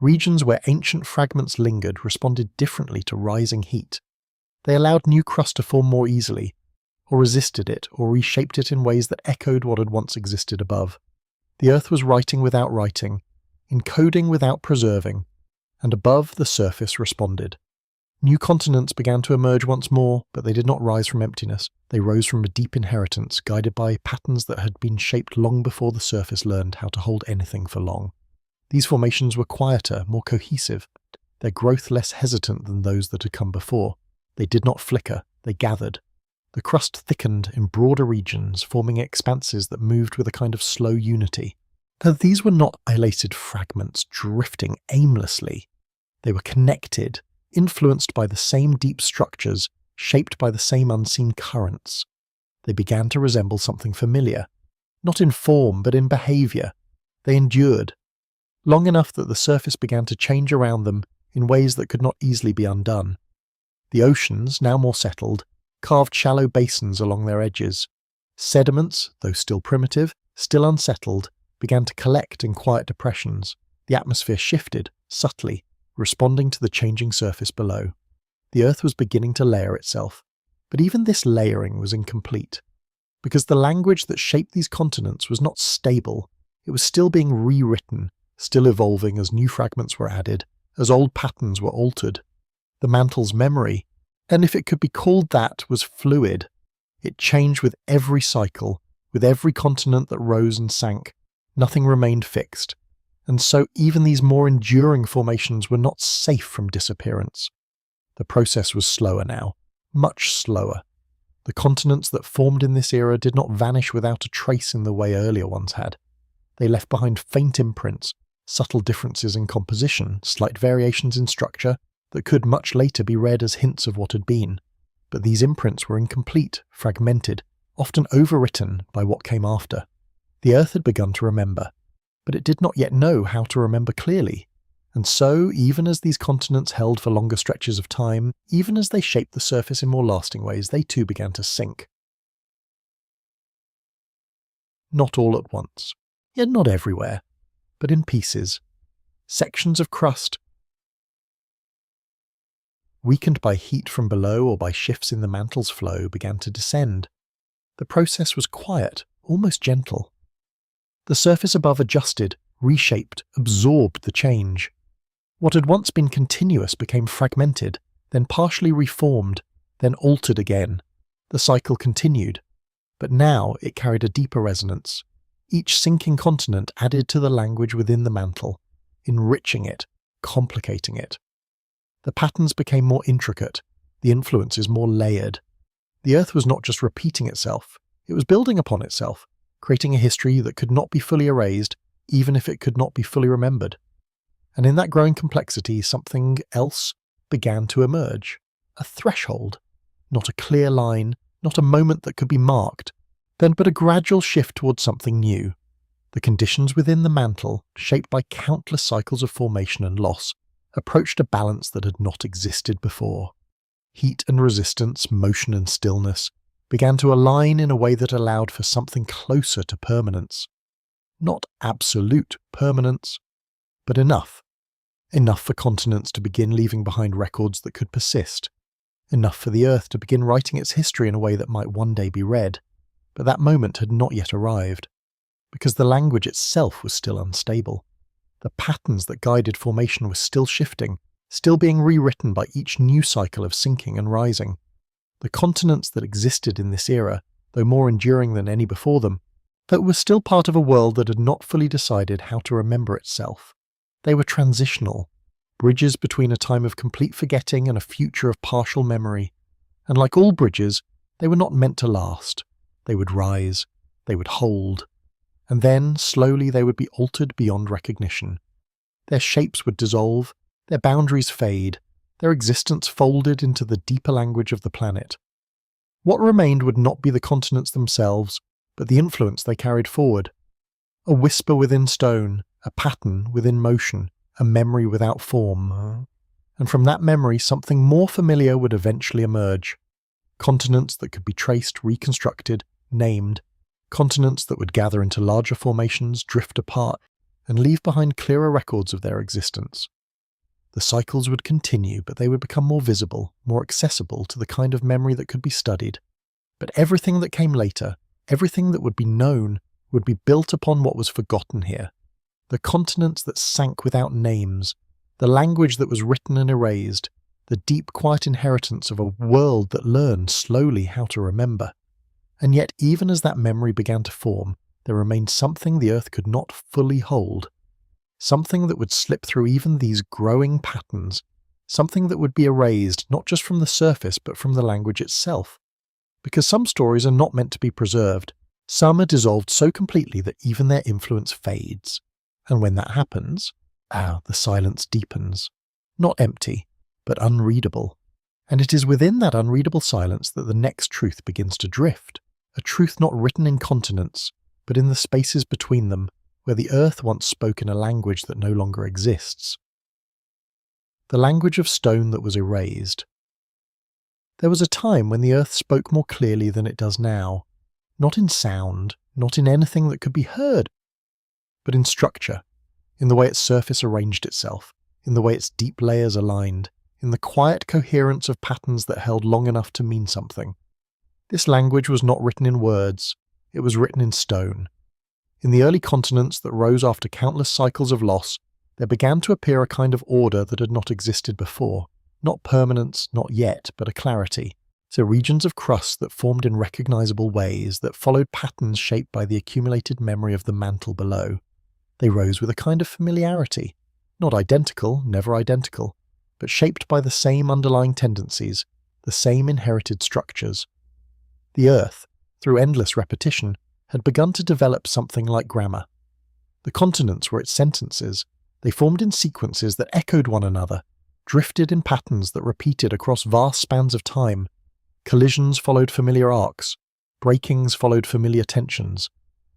Regions where ancient fragments lingered responded differently to rising heat. They allowed new crust to form more easily, or resisted it, or reshaped it in ways that echoed what had once existed above. The Earth was writing without writing, encoding without preserving, and above the surface responded. New continents began to emerge once more, but they did not rise from emptiness. They rose from a deep inheritance, guided by patterns that had been shaped long before the surface learned how to hold anything for long. These formations were quieter, more cohesive, their growth less hesitant than those that had come before. They did not flicker, they gathered. The crust thickened in broader regions, forming expanses that moved with a kind of slow unity. Though these were not isolated fragments drifting aimlessly. They were connected, influenced by the same deep structures, shaped by the same unseen currents. They began to resemble something familiar, not in form but in behaviour. They endured, long enough that the surface began to change around them in ways that could not easily be undone. The oceans, now more settled, carved shallow basins along their edges. Sediments, though still primitive, still unsettled, began to collect in quiet depressions. The atmosphere shifted, subtly, responding to the changing surface below. The Earth was beginning to layer itself, but even this layering was incomplete, because the language that shaped these continents was not stable. It was still being rewritten, still evolving as new fragments were added, as old patterns were altered. The mantle's memory, and if it could be called that, was fluid. It changed with every cycle, with every continent that rose and sank. Nothing remained fixed. and so even these more enduring formations were not safe from disappearance. The process was slower now, much slower. The continents that formed in this era did not vanish without a trace in the way earlier ones had. They left behind faint imprints, subtle differences in composition, slight variations in structure that could much later be read as hints of what had been. But these imprints were incomplete, fragmented, often overwritten by what came after. The Earth had begun to remember, but it did not yet know how to remember clearly. And so, even as these continents held for longer stretches of time, even as they shaped the surface in more lasting ways, they too began to sink. Not all at once, yet not everywhere, but in pieces. Sections of crust, weakened by heat from below or by shifts in the mantle's flow, began to descend. The process was quiet, almost gentle. The surface above adjusted, reshaped, absorbed the change. What had once been continuous became fragmented, then partially reformed, then altered again. The cycle continued, but now it carried a deeper resonance. Each sinking continent added to the language within the mantle, enriching it, complicating it. The patterns became more intricate, the influences more layered. The Earth was not just repeating itself, it was building upon itself, creating a history that could not be fully erased, even if it could not be fully remembered. And in that growing complexity, something else began to emerge. A threshold. Not a clear line, not a moment that could be marked, but a gradual shift towards something new. The conditions within the mantle, shaped by countless cycles of formation and loss, approached a balance that had not existed before. Heat and resistance, motion and stillness, began to align in a way that allowed for something closer to permanence. Not absolute permanence, but enough. Enough for continents to begin leaving behind records that could persist. Enough for the Earth to begin writing its history in a way that might one day be read. But that moment had not yet arrived, because the language itself was still unstable. The patterns that guided formation were still shifting, still being rewritten by each new cycle of sinking and rising. The continents that existed in this era, though more enduring than any before them, but were still part of a world that had not fully decided how to remember itself. They were transitional, bridges between a time of complete forgetting and a future of partial memory. And like all bridges, they were not meant to last. They would rise, they would hold, and then, slowly, they would be altered beyond recognition. Their shapes would dissolve, their boundaries fade, their existence folded into the deeper language of the planet. What remained would not be the continents themselves, but the influence they carried forward. A whisper within stone, a pattern within motion, a memory without form. And from that memory, something more familiar would eventually emerge. Continents that could be traced, reconstructed, named. Continents that would gather into larger formations, drift apart, and leave behind clearer records of their existence. The cycles would continue, but they would become more visible, more accessible to the kind of memory that could be studied. But everything that came later, everything that would be known, would be built upon what was forgotten here. The continents that sank without names, the language that was written and erased, the deep, quiet inheritance of a world that learned slowly how to remember. And yet, even as that memory began to form, there remained something the Earth could not fully hold. Something that would slip through even these growing patterns. Something that would be erased not just from the surface but from the language itself. Because some stories are not meant to be preserved. Some are dissolved so completely that even their influence fades. And when that happens, the silence deepens. Not empty, but unreadable. And it is within that unreadable silence that the next truth begins to drift. A truth not written in continents, but in the spaces between them, where the Earth once spoke in a language that no longer exists. The language of stone that was erased. There was a time when the Earth spoke more clearly than it does now. Not in sound, not in anything that could be heard, but in structure, in the way its surface arranged itself, in the way its deep layers aligned, in the quiet coherence of patterns that held long enough to mean something. This language was not written in words, it was written in stone. In the early continents that rose after countless cycles of loss, there began to appear a kind of order that had not existed before. Not permanence, not yet, but a clarity. So regions of crust that formed in recognizable ways, that followed patterns shaped by the accumulated memory of the mantle below. They rose with a kind of familiarity, not identical, never identical, but shaped by the same underlying tendencies, the same inherited structures. The Earth, through endless repetition, had begun to develop something like grammar. The continents were its sentences. They formed in sequences that echoed one another, drifted in patterns that repeated across vast spans of time. Collisions followed familiar arcs, breakings followed familiar tensions.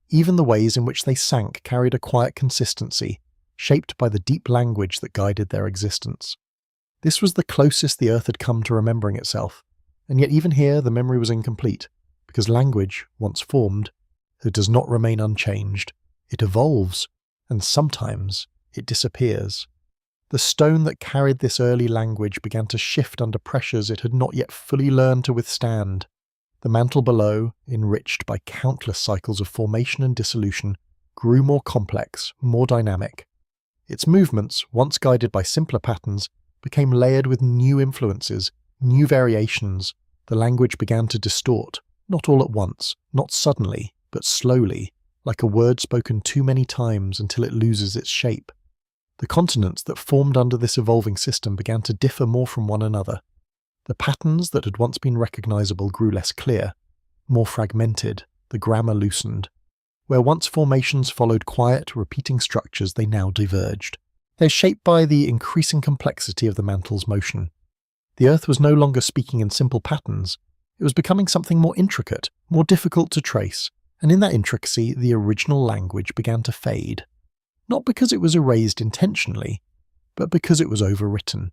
Even the ways in which they sank carried a quiet consistency, shaped by the deep language that guided their existence. This was the closest the Earth had come to remembering itself, and yet even here the memory was incomplete, because language, once formed, it does not remain unchanged. It evolves, and sometimes it disappears. The stone that carried this early language began to shift under pressures it had not yet fully learned to withstand. The mantle below, enriched by countless cycles of formation and dissolution, grew more complex, more dynamic. Its movements, once guided by simpler patterns, became layered with new influences, new variations. The language began to distort, not all at once, not suddenly, but slowly, like a word spoken too many times until it loses its shape. The continents that formed under this evolving system began to differ more from one another. The patterns that had once been recognizable grew less clear, more fragmented, the grammar loosened. Where once formations followed quiet, repeating structures, they now diverged. They're shaped by the increasing complexity of the mantle's motion. The Earth was no longer speaking in simple patterns. It was becoming something more intricate, more difficult to trace, and in that intricacy, the original language began to fade. Not because it was erased intentionally, but because it was overwritten.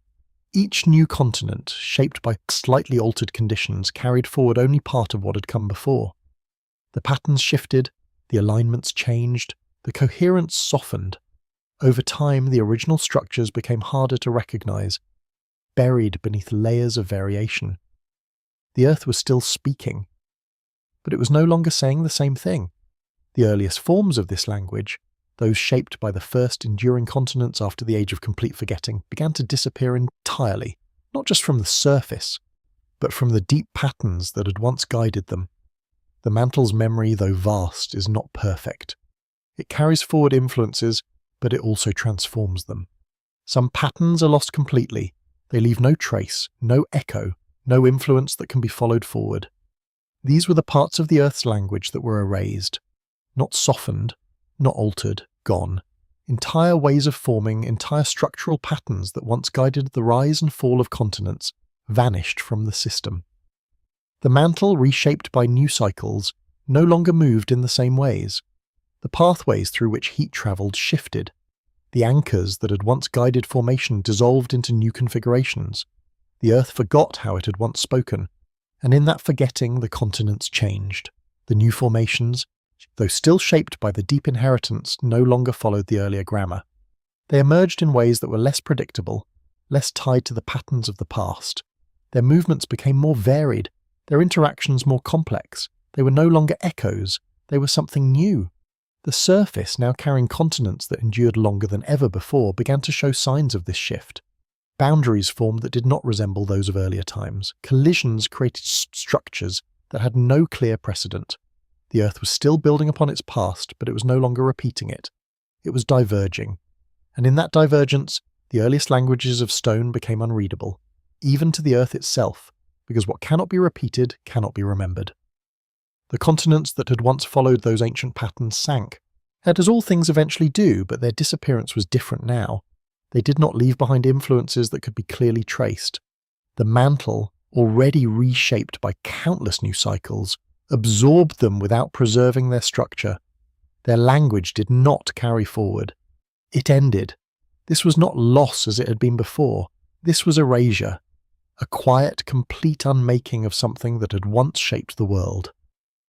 Each new continent, shaped by slightly altered conditions, carried forward only part of what had come before. The patterns shifted, the alignments changed, the coherence softened. Over time, the original structures became harder to recognize, buried beneath layers of variation. The Earth was still speaking, but it was no longer saying the same thing. The earliest forms of this language, those shaped by the first enduring continents after the age of complete forgetting, began to disappear entirely, not just from the surface, but from the deep patterns that had once guided them. The mantle's memory, though vast, is not perfect. It carries forward influences, but it also transforms them. Some patterns are lost completely. They leave no trace, no echo, no influence that can be followed forward. These were the parts of the Earth's language that were erased, not softened, not altered, gone. Entire ways of forming, entire structural patterns that once guided the rise and fall of continents, vanished from the system. The mantle, reshaped by new cycles, no longer moved in the same ways. The pathways through which heat travelled shifted. The anchors that had once guided formation dissolved into new configurations. The Earth forgot how it had once spoken, and in that forgetting the continents changed. The new formations, though still shaped by the deep inheritance, no longer followed the earlier grammar. They emerged in ways that were less predictable, less tied to the patterns of the past. Their movements became more varied, their interactions more complex. They were no longer echoes, they were something new. The surface, now carrying continents that endured longer than ever before, began to show signs of this shift. Boundaries formed that did not resemble those of earlier times. Collisions created structures that had no clear precedent. The Earth was still building upon its past, but it was no longer repeating it. It was diverging. And in that divergence, the earliest languages of stone became unreadable, even to the Earth itself, because what cannot be repeated cannot be remembered. The continents that had once followed those ancient patterns sank, as all things eventually do, but their disappearance was different now. They did not leave behind influences that could be clearly traced. The mantle, already reshaped by countless new cycles, absorbed them without preserving their structure. Their language did not carry forward. It ended. This was not loss as it had been before. This was erasure, a quiet, complete unmaking of something that had once shaped the world.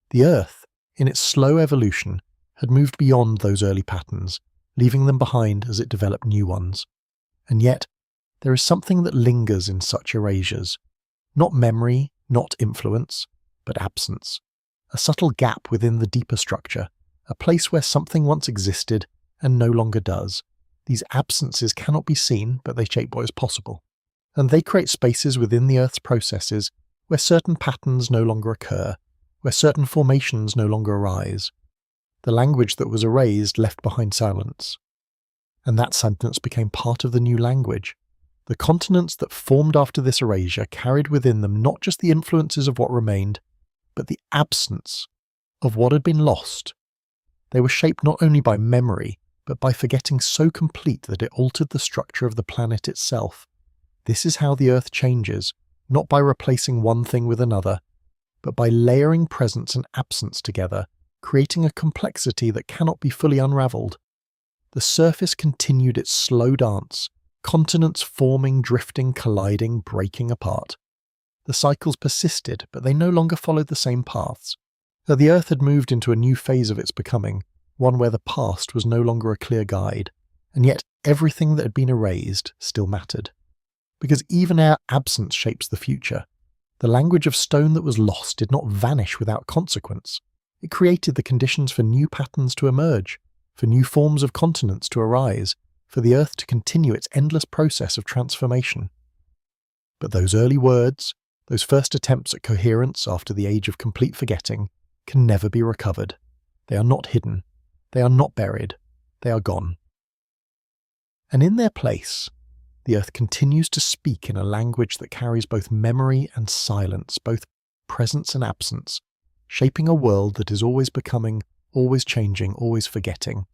The Earth, in its slow evolution, had moved beyond those early patterns, leaving them behind as it developed new ones. And yet, there is something that lingers in such erasures. Not memory, not influence, but absence. A subtle gap within the deeper structure, a place where something once existed and no longer does. These absences cannot be seen, but they shape what is possible. And they create spaces within the Earth's processes where certain patterns no longer occur, where certain formations no longer arise. The language that was erased left behind silence. And that sentence became part of the new language. The continents that formed after this erasure carried within them not just the influences of what remained, but the absence of what had been lost. They were shaped not only by memory, but by forgetting so complete that it altered the structure of the planet itself. This is how the Earth changes, not by replacing one thing with another, but by layering presence and absence together, creating a complexity that cannot be fully unravelled. The surface continued its slow dance, continents forming, drifting, colliding, breaking apart. The cycles persisted, but they no longer followed the same paths. The Earth had moved into a new phase of its becoming, one where the past was no longer a clear guide, and yet everything that had been erased still mattered. Because even our absence shapes the future. The language of stone that was lost did not vanish without consequence. It created the conditions for new patterns to emerge, for new forms of continents to arise, for the Earth to continue its endless process of transformation. But those early words, those first attempts at coherence after the age of complete forgetting, can never be recovered. They are not hidden. They are not buried. They are gone. And in their place, the Earth continues to speak in a language that carries both memory and silence, both presence and absence, shaping a world that is always becoming, always changing, always forgetting.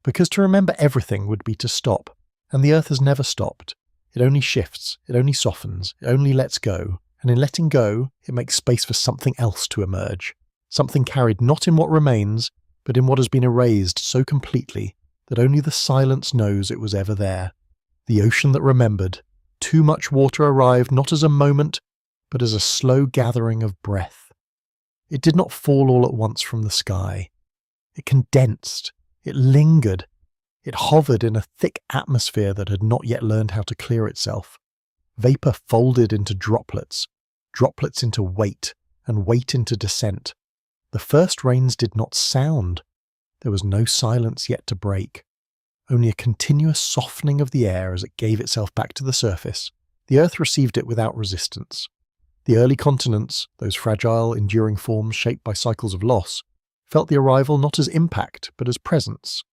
Because to remember everything would be to stop, and the Earth has never stopped. It only shifts, it only softens, it only lets go, and in letting go, it makes space for something else to emerge. Something carried not in what remains, but in what has been erased so completely that only the silence knows it was ever there. The ocean that remembered. Too much water arrived not as a moment, but as a slow gathering of breath. It did not fall all at once from the sky. It condensed. It lingered. It hovered in a thick atmosphere that had not yet learned how to clear itself. Vapour folded into droplets, droplets into weight, and weight into descent. The first rains did not sound. There was no silence yet to break. Only a continuous softening of the air as it gave itself back to the surface. The Earth received it without resistance. The early continents, those fragile, enduring forms shaped by cycles of loss, felt the arrival not as impact, but as presence.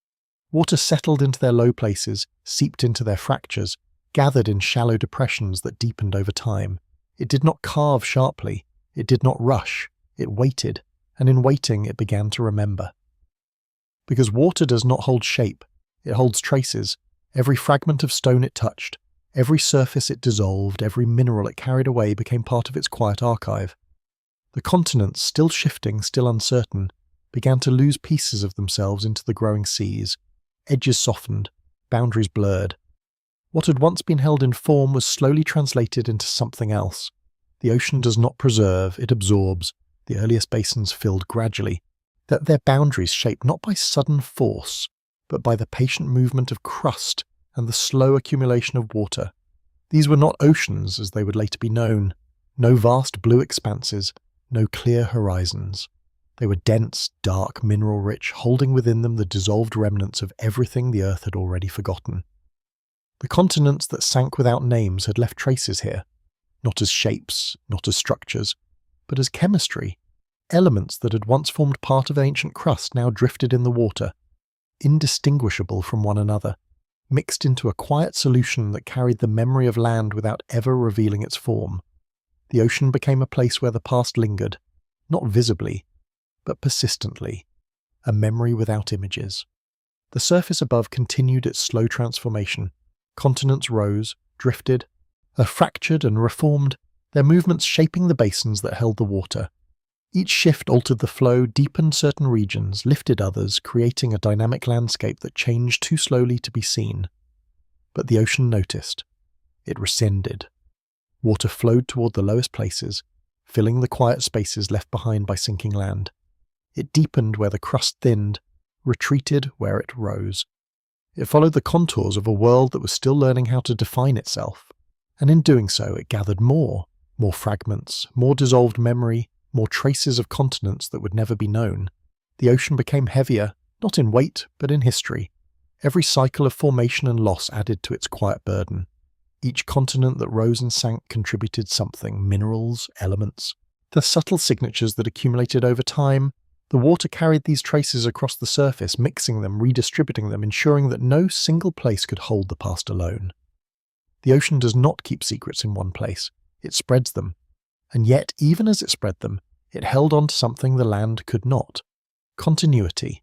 Water settled into their low places, seeped into their fractures, gathered in shallow depressions that deepened over time. It did not carve sharply. It did not rush. It waited, and in waiting it began to remember. Because water does not hold shape. It holds traces. Every fragment of stone it touched, every surface it dissolved, every mineral it carried away became part of its quiet archive. The continents, still shifting, still uncertain, began to lose pieces of themselves into the growing seas. Edges softened, boundaries blurred. What had once been held in form was slowly translated into something else. The ocean does not preserve, it absorbs. The earliest basins filled gradually, that their boundaries shaped not by sudden force, but by the patient movement of crust and the slow accumulation of water. These were not oceans as they would later be known, no vast blue expanses, no clear horizons. They were dense, dark, mineral-rich, holding within them the dissolved remnants of everything the Earth had already forgotten. The continents that sank without names had left traces here, not as shapes, not as structures, but as chemistry. Elements that had once formed part of ancient crust now drifted in the water, indistinguishable from one another, mixed into a quiet solution that carried the memory of land without ever revealing its form. The ocean became a place where the past lingered, not visibly, but persistently, a memory without images. The surface above continued its slow transformation. Continents rose, drifted, fractured and reformed, their movements shaping the basins that held the water. Each shift altered the flow, deepened certain regions, lifted others, creating a dynamic landscape that changed too slowly to be seen. But the ocean noticed. It rescinded. Water flowed toward the lowest places, filling the quiet spaces left behind by sinking land. It deepened where the crust thinned, retreated where it rose. It followed the contours of a world that was still learning how to define itself, and in doing so it gathered more fragments, more dissolved memory, more traces of continents that would never be known. The ocean became heavier, not in weight, but in history. Every cycle of formation and loss added to its quiet burden. Each continent that rose and sank contributed something, minerals, elements, the subtle signatures that accumulated over time, The water carried these traces across the surface, mixing them, redistributing them, ensuring that no single place could hold the past alone. The ocean does not keep secrets in one place, it spreads them. And yet, even as it spread them, it held on to something the land could not: continuity.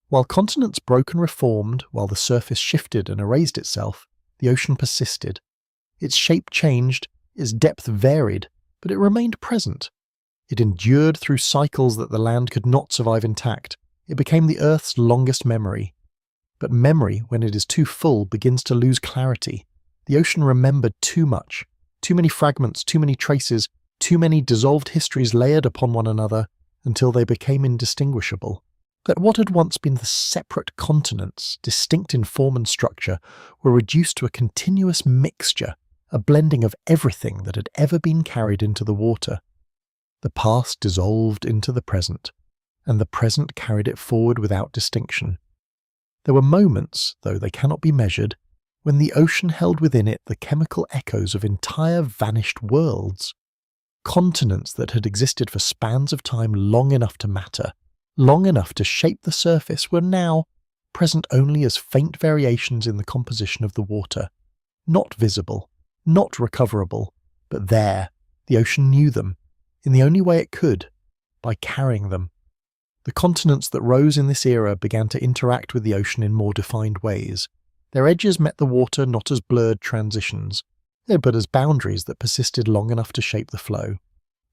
While continents broke and reformed, while the surface shifted and erased itself, the ocean persisted. Its shape changed, its depth varied, but it remained present. It endured through cycles that the land could not survive intact. It became the Earth's longest memory. But memory, when it is too full, begins to lose clarity. The ocean remembered too much, too many fragments, too many traces, too many dissolved histories layered upon one another until they became indistinguishable. That what had once been the separate continents, distinct in form and structure, were reduced to a continuous mixture, a blending of everything that had ever been carried into the water. The past dissolved into the present, and the present carried it forward without distinction. There were moments, though they cannot be measured, when the ocean held within it the chemical echoes of entire vanished worlds. Continents that had existed for spans of time long enough to matter, long enough to shape the surface, were now present only as faint variations in the composition of the water. Not visible, not recoverable, but there. The ocean knew them, in the only way it could, by carrying them. The continents that rose in this era began to interact with the ocean in more defined ways. Their edges met the water not as blurred transitions, but as boundaries that persisted long enough to shape the flow.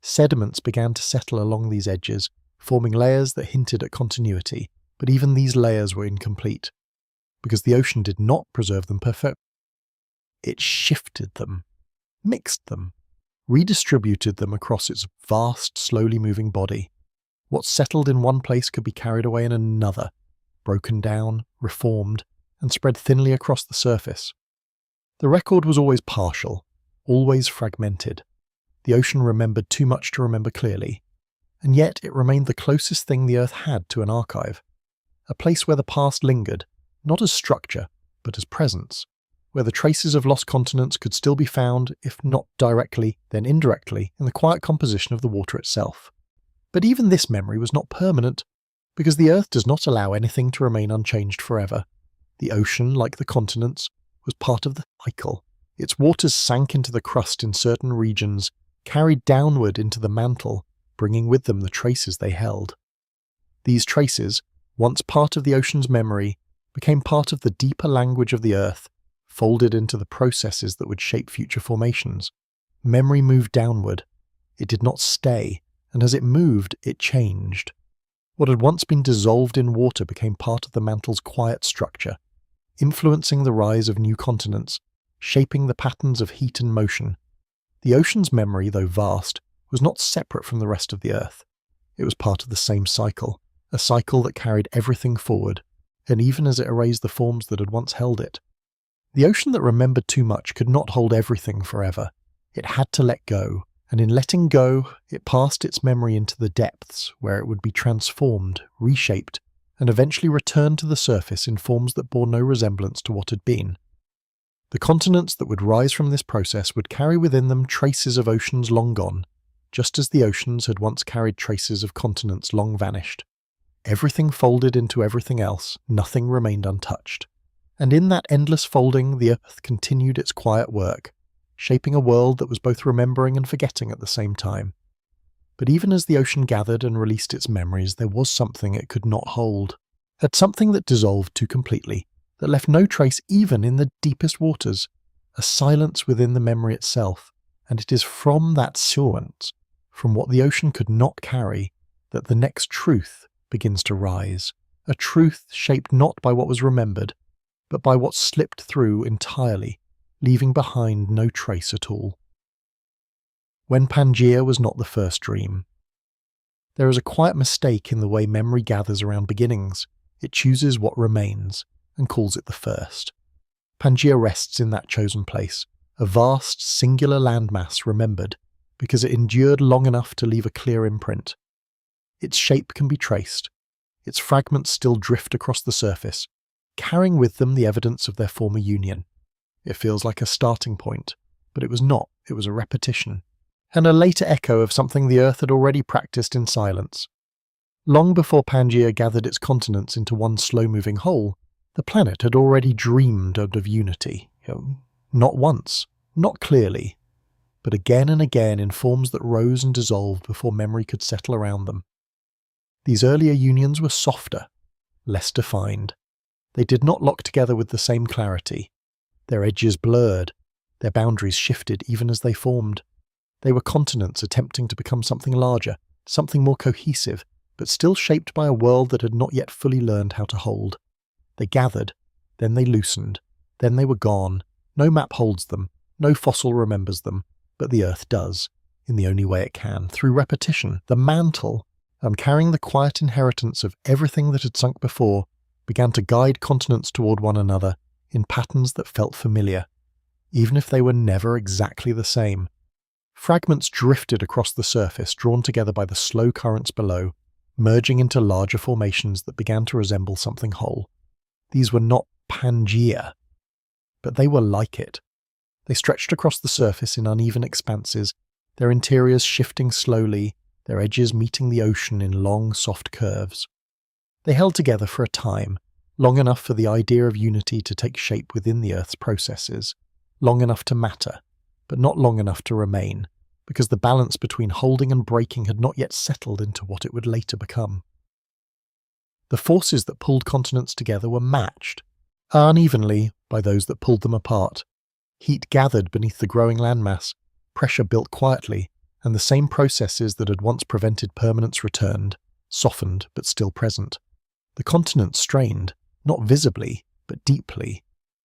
Sediments began to settle along these edges, forming layers that hinted at continuity, but even these layers were incomplete, because the ocean did not preserve them perfectly. It shifted them, mixed them, redistributed them across its vast, slowly moving body. What settled in one place could be carried away in another, broken down, reformed, and spread thinly across the surface. The record was always partial, always fragmented. The ocean remembered too much to remember clearly, and yet it remained the closest thing the Earth had to an archive, a place where the past lingered, not as structure, but as presence, where the traces of lost continents could still be found, if not directly, then indirectly, in the quiet composition of the water itself. But even this memory was not permanent, because the Earth does not allow anything to remain unchanged forever. The ocean, like the continents, was part of the cycle. Its waters sank into the crust in certain regions, carried downward into the mantle, bringing with them the traces they held. These traces, once part of the ocean's memory, became part of the deeper language of the Earth, folded into the processes that would shape future formations. Memory moved downward. It did not stay, and as it moved, it changed. What had once been dissolved in water became part of the mantle's quiet structure, influencing the rise of new continents, shaping the patterns of heat and motion. The ocean's memory, though vast, was not separate from the rest of the Earth. It was part of the same cycle, a cycle that carried everything forward, and even as it erased the forms that had once held it. The ocean that remembered too much could not hold everything forever. It had to let go, and in letting go, it passed its memory into the depths, where it would be transformed, reshaped, and eventually returned to the surface in forms that bore no resemblance to what had been. The continents that would rise from this process would carry within them traces of oceans long gone, just as the oceans had once carried traces of continents long vanished. Everything folded into everything else, nothing remained untouched. And in that endless folding, the Earth continued its quiet work, shaping a world that was both remembering and forgetting at the same time. But even as the ocean gathered and released its memories, there was something it could not hold. Had something that dissolved too completely, that left no trace even in the deepest waters, a silence within the memory itself. And it is from that silence, from what the ocean could not carry, that the next truth begins to rise. A truth shaped not by what was remembered, but by what slipped through entirely, leaving behind no trace at all. When Pangaea was not the first dream. There is a quiet mistake in the way memory gathers around beginnings. It chooses what remains, and calls it the first. Pangaea rests in that chosen place, a vast, singular landmass remembered, because it endured long enough to leave a clear imprint. Its shape can be traced. Its fragments still drift across the surface, carrying with them the evidence of their former union. It feels like a starting point, but it was not. It was a repetition, and a later echo of something the Earth had already practiced in silence. Long before Pangaea gathered its continents into one slow-moving whole, the planet had already dreamed of unity. Not once, not clearly, but again and again in forms that rose and dissolved before memory could settle around them. These earlier unions were softer, less defined. They did not lock together with the same clarity. Their edges blurred, their boundaries shifted even as they formed. They were continents attempting to become something larger, something more cohesive, but still shaped by a world that had not yet fully learned how to hold. They gathered, then they loosened, then they were gone. No map holds them, no fossil remembers them, but the Earth does, in the only way it can, through repetition. The mantle, carrying the quiet inheritance of everything that had sunk before, began to guide continents toward one another in patterns that felt familiar, even if they were never exactly the same. Fragments drifted across the surface, drawn together by the slow currents below, merging into larger formations that began to resemble something whole. These were not Pangaea, but they were like it. They stretched across the surface in uneven expanses, their interiors shifting slowly, their edges meeting the ocean in long, soft curves. They held together for a time, long enough for the idea of unity to take shape within the Earth's processes, long enough to matter, but not long enough to remain, because the balance between holding and breaking had not yet settled into what it would later become. The forces that pulled continents together were matched, unevenly, by those that pulled them apart. Heat gathered beneath the growing landmass, pressure built quietly, and the same processes that had once prevented permanence returned, softened but still present. The continent strained, not visibly, but deeply.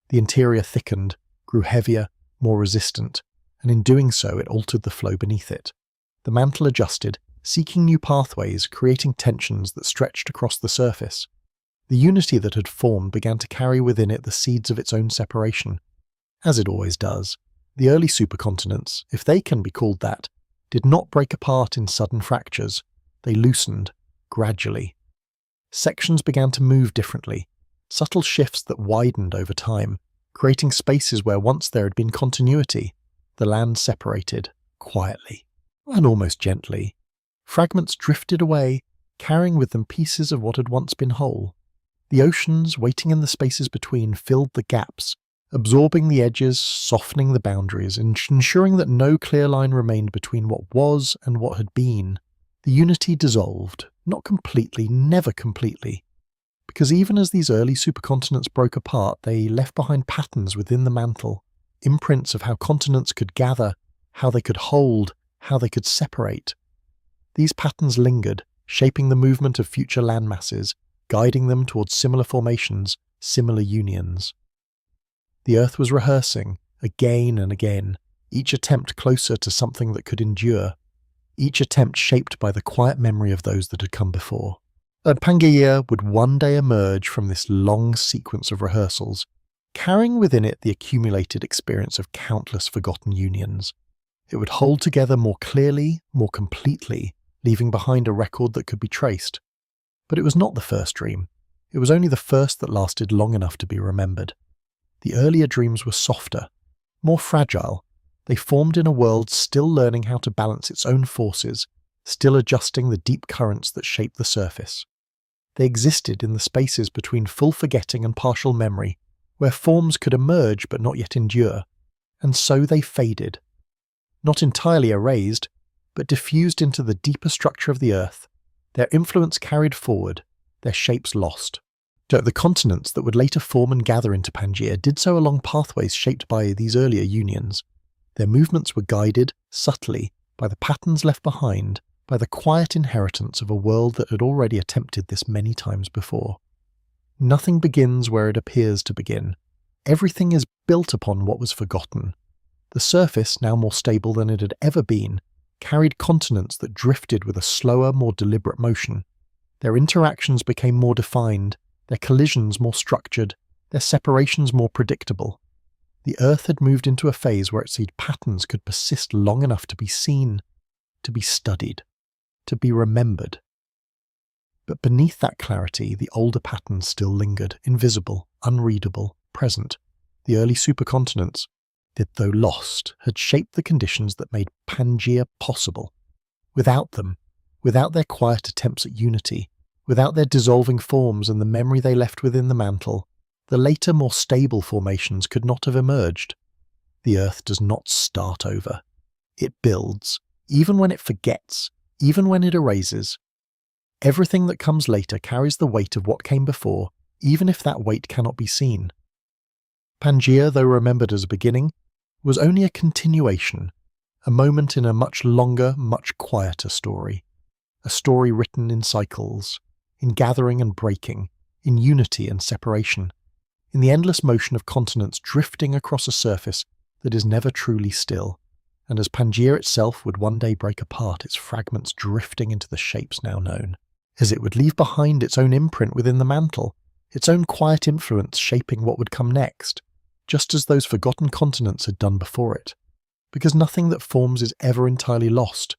The interior thickened, grew heavier, more resistant, and in doing so it altered the flow beneath it. The mantle adjusted, seeking new pathways, creating tensions that stretched across the surface. The unity that had formed began to carry within it the seeds of its own separation. As it always does, the early supercontinents, if they can be called that, did not break apart in sudden fractures. They loosened, gradually. Sections began to move differently, subtle shifts that widened over time, creating spaces where once there had been continuity. The land separated, quietly, and almost gently. Fragments drifted away, carrying with them pieces of what had once been whole. The oceans, waiting in the spaces between, filled the gaps, absorbing the edges, softening the boundaries, and ensuring that no clear line remained between what was and what had been. The unity dissolved, not completely, never completely, because even as these early supercontinents broke apart, they left behind patterns within the mantle, imprints of how continents could gather, how they could hold, how they could separate. These patterns lingered, shaping the movement of future landmasses, guiding them towards similar formations, similar unions. The Earth was rehearsing, again and again, each attempt closer to something that could endure, each attempt shaped by the quiet memory of those that had come before. And Pangaea would one day emerge from this long sequence of rehearsals, carrying within it the accumulated experience of countless forgotten unions. It would hold together more clearly, more completely, leaving behind a record that could be traced. But it was not the first dream. It was only the first that lasted long enough to be remembered. The earlier dreams were softer, more fragile. They formed in a world still learning how to balance its own forces, still adjusting the deep currents that shape the surface. They existed in the spaces between full forgetting and partial memory, where forms could emerge but not yet endure, and so they faded. Not entirely erased, but diffused into the deeper structure of the Earth, their influence carried forward, their shapes lost. The continents that would later form and gather into Pangaea did so along pathways shaped by these earlier unions. Their movements were guided, subtly, by the patterns left behind, by the quiet inheritance of a world that had already attempted this many times before. Nothing begins where it appears to begin. Everything is built upon what was forgotten. The surface, now more stable than it had ever been, carried continents that drifted with a slower, more deliberate motion. Their interactions became more defined, their collisions more structured, their separations more predictable. The Earth had moved into a phase where its patterns could persist long enough to be seen, to be studied, to be remembered. But beneath that clarity, the older patterns still lingered, invisible, unreadable, present. The early supercontinents, though lost, had shaped the conditions that made Pangaea possible. Without them, without their quiet attempts at unity, without their dissolving forms and the memory they left within the mantle, the later, more stable formations could not have emerged. The Earth does not start over. It builds, even when it forgets, even when it erases. Everything that comes later carries the weight of what came before, even if that weight cannot be seen. Pangaea, though remembered as a beginning, was only a continuation, a moment in a much longer, much quieter story. A story written in cycles, in gathering and breaking, in unity and separation, in the endless motion of continents drifting across a surface that is never truly still, and as Pangaea itself would one day break apart, its fragments drifting into the shapes now known, as it would leave behind its own imprint within the mantle, its own quiet influence shaping what would come next, just as those forgotten continents had done before it. Because nothing that forms is ever entirely lost.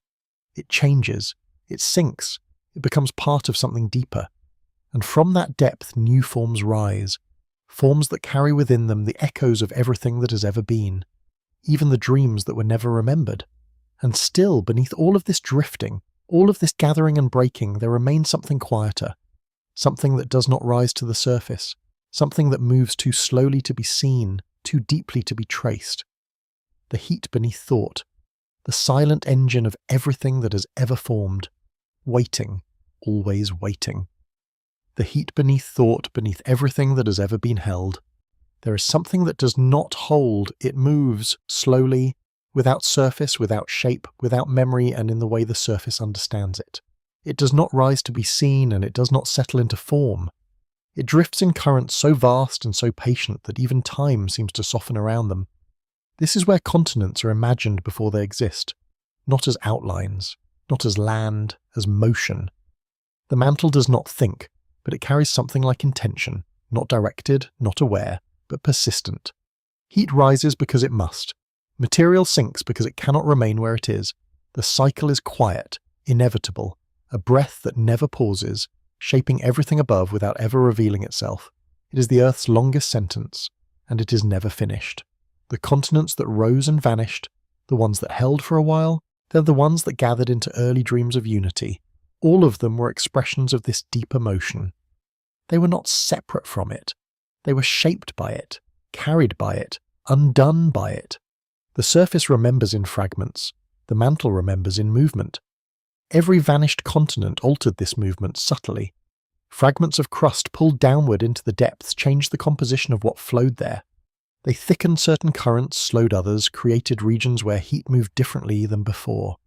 It changes, it sinks, it becomes part of something deeper, and from that depth new forms rise, forms that carry within them the echoes of everything that has ever been, even the dreams that were never remembered. And still, beneath all of this drifting, all of this gathering and breaking, there remains something quieter, something that does not rise to the surface, something that moves too slowly to be seen, too deeply to be traced. The heat beneath thought, the silent engine of everything that has ever formed, waiting, always waiting. The heat beneath thought, beneath everything that has ever been held. There is something that does not hold, it moves, slowly, without surface, without shape, without memory, and in the way the surface understands it. It does not rise to be seen, and it does not settle into form. It drifts in currents so vast and so patient that even time seems to soften around them. This is where continents are imagined before they exist, not as outlines, not as land, as motion. The mantle does not think, but it carries something like intention, not directed, not aware, but persistent. Heat rises because it must. Material sinks because it cannot remain where it is. The cycle is quiet, inevitable, a breath that never pauses, shaping everything above without ever revealing itself. It is the Earth's longest sentence, and it is never finished. The continents that rose and vanished, the ones that held for a while, they're the ones that gathered into early dreams of unity. All of them were expressions of this deeper motion. They were not separate from it. They were shaped by it, carried by it, undone by it. The surface remembers in fragments. The mantle remembers in movement. Every vanished continent altered this movement subtly. Fragments of crust pulled downward into the depths changed the composition of what flowed there. They thickened certain currents, slowed others, created regions where heat moved differently than before.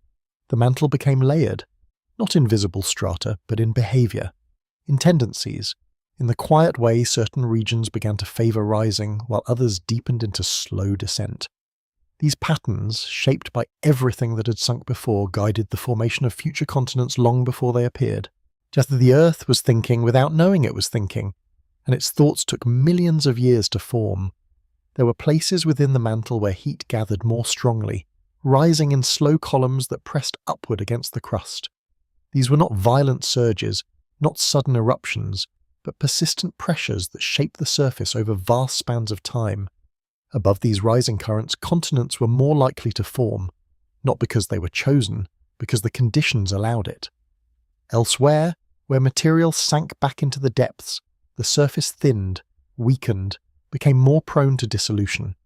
The mantle became layered, not in visible strata, but in behavior, in tendencies. In the quiet way, certain regions began to favor rising, while others deepened into slow descent. These patterns, shaped by everything that had sunk before, guided the formation of future continents long before they appeared. Just as the Earth was thinking without knowing it was thinking, and its thoughts took millions of years to form. There were places within the mantle where heat gathered more strongly, rising in slow columns that pressed upward against the crust. These were not violent surges, not sudden eruptions, but persistent pressures that shaped the surface over vast spans of time. Above these rising currents, continents were more likely to form, not because they were chosen, because the conditions allowed it. Elsewhere, where material sank back into the depths, the surface thinned, weakened, became more prone to dissolution.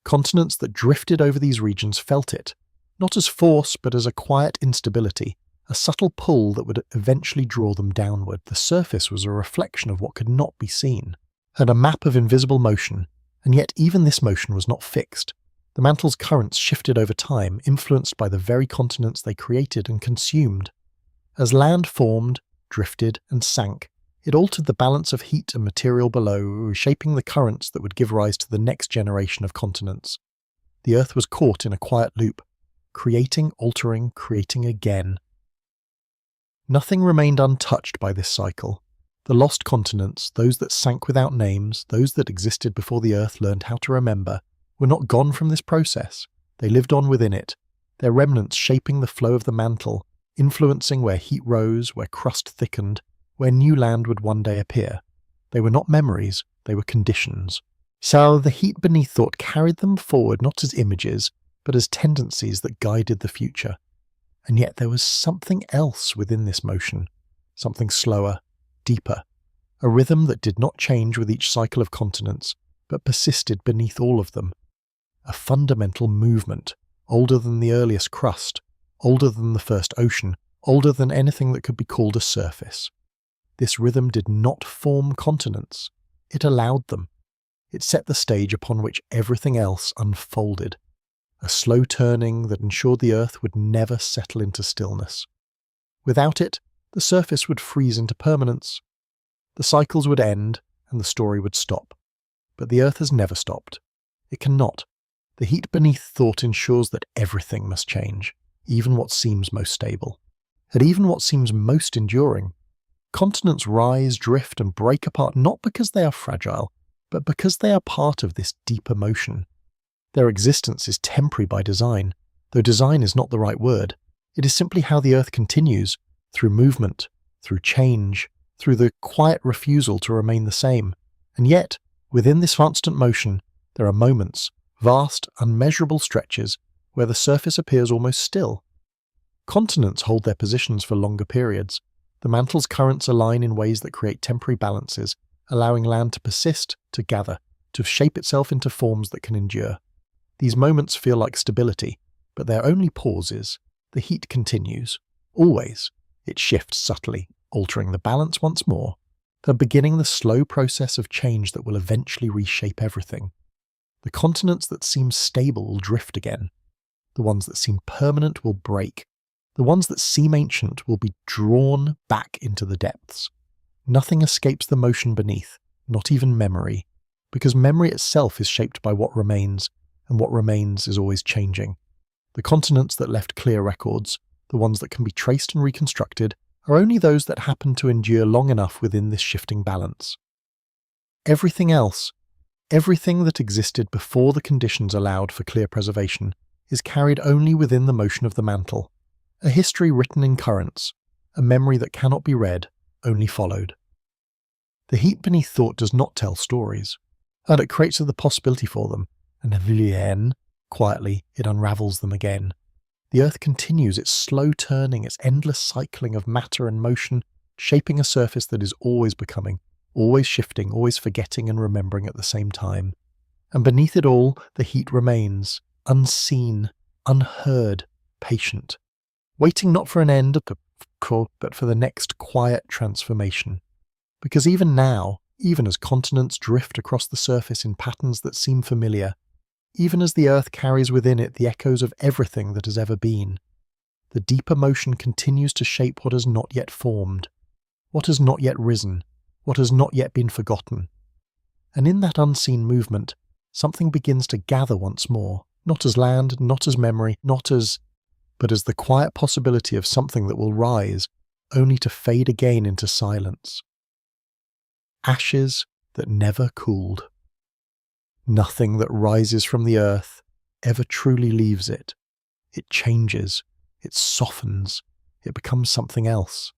Continents that drifted over these regions felt it, not as force but as a quiet instability, a subtle pull that would eventually draw them downward. The surface was a reflection of what could not be seen, and a map of invisible motion, and yet even this motion was not fixed. The mantle's currents shifted over time, influenced by the very continents they created and consumed. As land formed, drifted, and sank, it altered the balance of heat and material below, reshaping the currents that would give rise to the next generation of continents. The Earth was caught in a quiet loop, creating, altering, creating again. Nothing remained untouched by this cycle. The lost continents, those that sank without names, those that existed before the Earth learned how to remember, were not gone from this process. They lived on within it, their remnants shaping the flow of the mantle, influencing where heat rose, where crust thickened, where new land would one day appear. They were not memories, they were conditions. So the heat beneath thought carried them forward not as images, but as tendencies that guided the future. And yet there was something else within this motion, something slower, deeper, a rhythm that did not change with each cycle of continents, but persisted beneath all of them. A fundamental movement, older than the earliest crust, older than the first ocean, older than anything that could be called a surface. This rhythm did not form continents. It allowed them. It set the stage upon which everything else unfolded. A slow turning that ensured the Earth would never settle into stillness. Without it, the surface would freeze into permanence. The cycles would end, and the story would stop. But the Earth has never stopped. It cannot. The heat beneath thought ensures that everything must change, even what seems most stable, and even what seems most enduring. Continents rise, drift, and break apart not because they are fragile, but because they are part of this deeper motion. Their existence is temporary by design, though design is not the right word. It is simply how the Earth continues, through movement, through change, through the quiet refusal to remain the same. And yet, within this constant motion, there are moments, vast, unmeasurable stretches, where the surface appears almost still. Continents hold their positions for longer periods. The mantle's currents align in ways that create temporary balances, allowing land to persist, to gather, to shape itself into forms that can endure. These moments feel like stability, but they're only pauses. The heat continues. Always. It shifts subtly, altering the balance once more. They're beginning the slow process of change that will eventually reshape everything. The continents that seem stable will drift again. The ones that seem permanent will break. The ones that seem ancient will be drawn back into the depths. Nothing escapes the motion beneath, not even memory, because memory itself is shaped by what remains, and what remains is always changing. The continents that left clear records, the ones that can be traced and reconstructed, are only those that happen to endure long enough within this shifting balance. Everything else, everything that existed before the conditions allowed for clear preservation, is carried only within the motion of the mantle. A history written in currents, a memory that cannot be read, only followed. The heat beneath thought does not tell stories, and it creates the possibility for them, and then, quietly, it unravels them again. The Earth continues its slow turning, its endless cycling of matter and motion, shaping a surface that is always becoming, always shifting, always forgetting and remembering at the same time. And beneath it all, the heat remains, unseen, unheard, patient, waiting not for an end, but for the next quiet transformation. Because even now, even as continents drift across the surface in patterns that seem familiar, even as the Earth carries within it the echoes of everything that has ever been, the deeper motion continues to shape what has not yet formed, what has not yet risen, what has not yet been forgotten. And in that unseen movement, something begins to gather once more, not as land, not as memory, but as the quiet possibility of something that will rise, only to fade again into silence. Ashes that never cooled. Nothing that rises from the Earth ever truly leaves it. It changes, it softens, it becomes something else.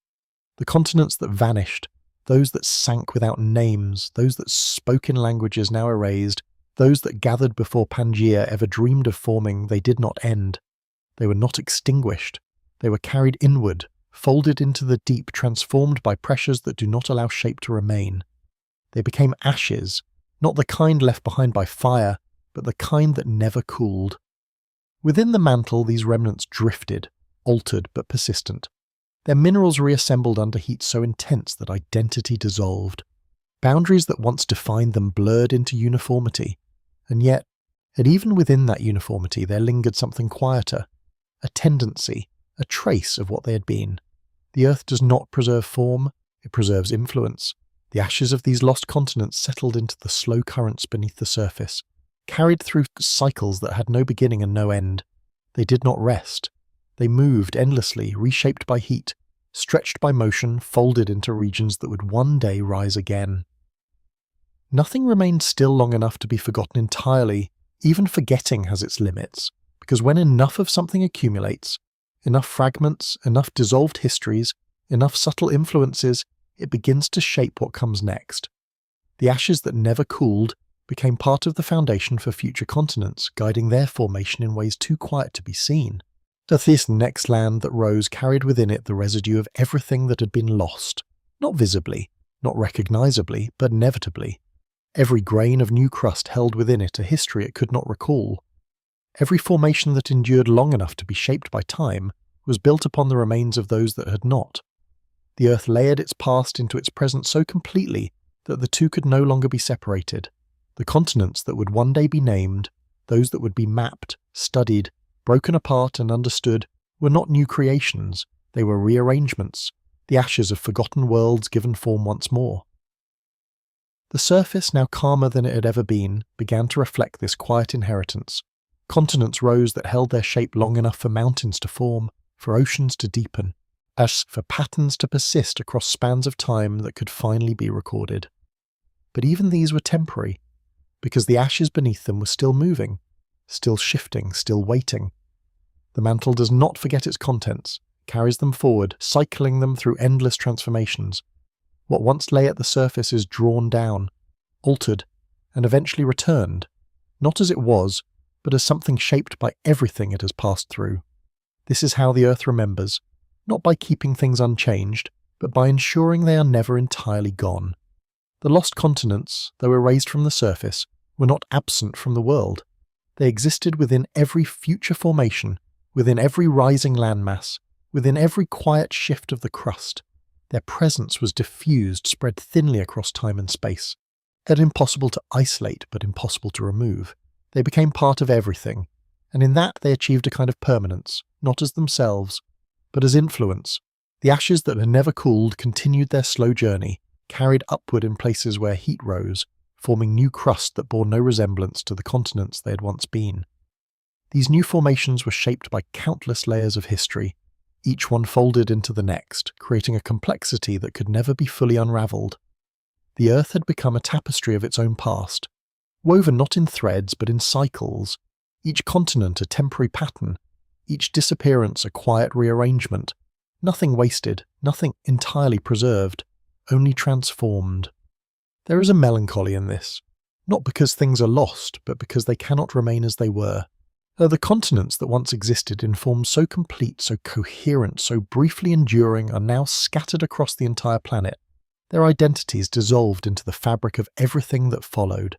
The continents that vanished, those that sank without names, those that spoke in languages now erased, those that gathered before Pangaea ever dreamed of forming, they did not end. They were not extinguished. They were carried inward, folded into the deep, transformed by pressures that do not allow shape to remain. They became ashes, not the kind left behind by fire, but the kind that never cooled. Within the mantle, these remnants drifted, altered but persistent. Their minerals reassembled under heat so intense that identity dissolved. Boundaries that once defined them blurred into uniformity. And even within that uniformity, there lingered something quieter, a tendency, a trace of what they had been. The Earth does not preserve form, it preserves influence. The ashes of these lost continents settled into the slow currents beneath the surface, carried through cycles that had no beginning and no end. They did not rest. They moved endlessly, reshaped by heat, stretched by motion, folded into regions that would one day rise again. Nothing remained still long enough to be forgotten entirely. Even forgetting has its limits, because when enough of something accumulates, enough fragments, enough dissolved histories, enough subtle influences, it begins to shape what comes next. The ashes that never cooled became part of the foundation for future continents, guiding their formation in ways too quiet to be seen. But this next land that rose carried within it the residue of everything that had been lost, not visibly, not recognizably, but inevitably. Every grain of new crust held within it a history it could not recall. Every formation that endured long enough to be shaped by time was built upon the remains of those that had not. The earth layered its past into its present so completely that the two could no longer be separated. The continents that would one day be named, those that would be mapped, studied, broken apart and understood, were not new creations, they were rearrangements, the ashes of forgotten worlds given form once more. The surface, now calmer than it had ever been, began to reflect this quiet inheritance. Continents rose that held their shape long enough for mountains to form, for oceans to deepen, as for patterns to persist across spans of time that could finally be recorded. But even these were temporary, because the ashes beneath them were still moving, still shifting, still waiting. The mantle does not forget its contents, carries them forward, cycling them through endless transformations. What once lay at the surface is drawn down, altered, and eventually returned, not as it was, but as something shaped by everything it has passed through. This is how the earth remembers, not by keeping things unchanged, but by ensuring they are never entirely gone. The lost continents, though erased from the surface, were not absent from the world. They existed within every future formation, within every rising landmass, within every quiet shift of the crust. Their presence was diffused, spread thinly across time and space. Yet impossible to isolate, but impossible to remove. They became part of everything, and in that they achieved a kind of permanence, not as themselves, but as influence. The ashes that had never cooled continued their slow journey, carried upward in places where heat rose, forming new crust that bore no resemblance to the continents they had once been. These new formations were shaped by countless layers of history, each one folded into the next, creating a complexity that could never be fully unravelled. The earth had become a tapestry of its own past, woven not in threads but in cycles, each continent a temporary pattern, each disappearance a quiet rearrangement, nothing wasted, nothing entirely preserved, only transformed. There is a melancholy in this, not because things are lost, but because they cannot remain as they were. The continents that once existed in forms so complete, so coherent, so briefly enduring are now scattered across the entire planet, their identities dissolved into the fabric of everything that followed.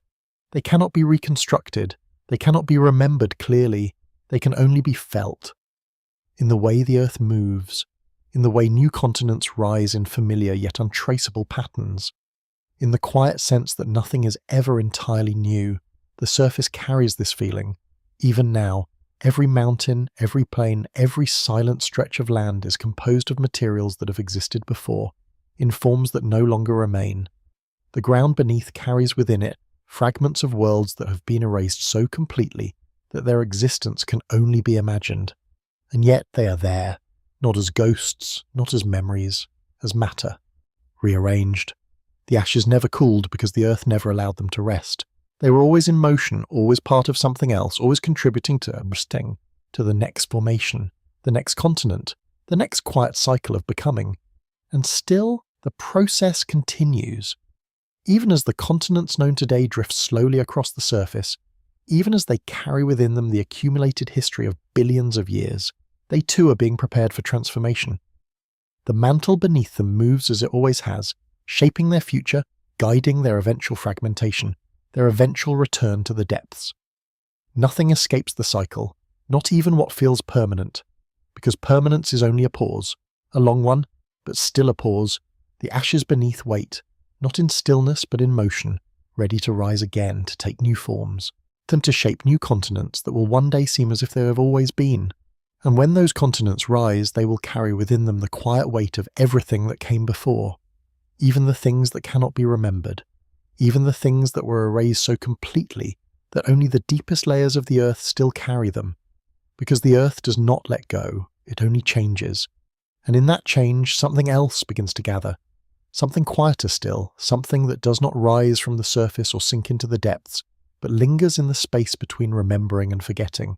They cannot be reconstructed, they cannot be remembered clearly, they can only be felt. In the way the earth moves, in the way new continents rise in familiar yet untraceable patterns, in the quiet sense that nothing is ever entirely new, the surface carries this feeling. Even now, every mountain, every plain, every silent stretch of land is composed of materials that have existed before, in forms that no longer remain. The ground beneath carries within it fragments of worlds that have been erased so completely that their existence can only be imagined. And yet they are there, not as ghosts, not as memories, as matter, rearranged. The ashes never cooled because the earth never allowed them to rest. They were always in motion, always part of something else, always contributing to the next formation, the next continent, the next quiet cycle of becoming. And still, the process continues. Even as the continents known today drift slowly across the surface, even as they carry within them the accumulated history of billions of years, they too are being prepared for transformation. The mantle beneath them moves as it always has, shaping their future, guiding their eventual fragmentation, their eventual return to the depths. Nothing escapes the cycle, not even what feels permanent, because permanence is only a pause, a long one, but still a pause. The ashes beneath wait, not in stillness but in motion, ready to rise again, to take new forms, them to shape new continents that will one day seem as if they have always been. And when those continents rise, they will carry within them the quiet weight of everything that came before, even the things that cannot be remembered, even the things that were erased so completely that only the deepest layers of the earth still carry them. Because the earth does not let go, it only changes. And in that change, something else begins to gather. Something quieter still, something that does not rise from the surface or sink into the depths, but lingers in the space between remembering and forgetting.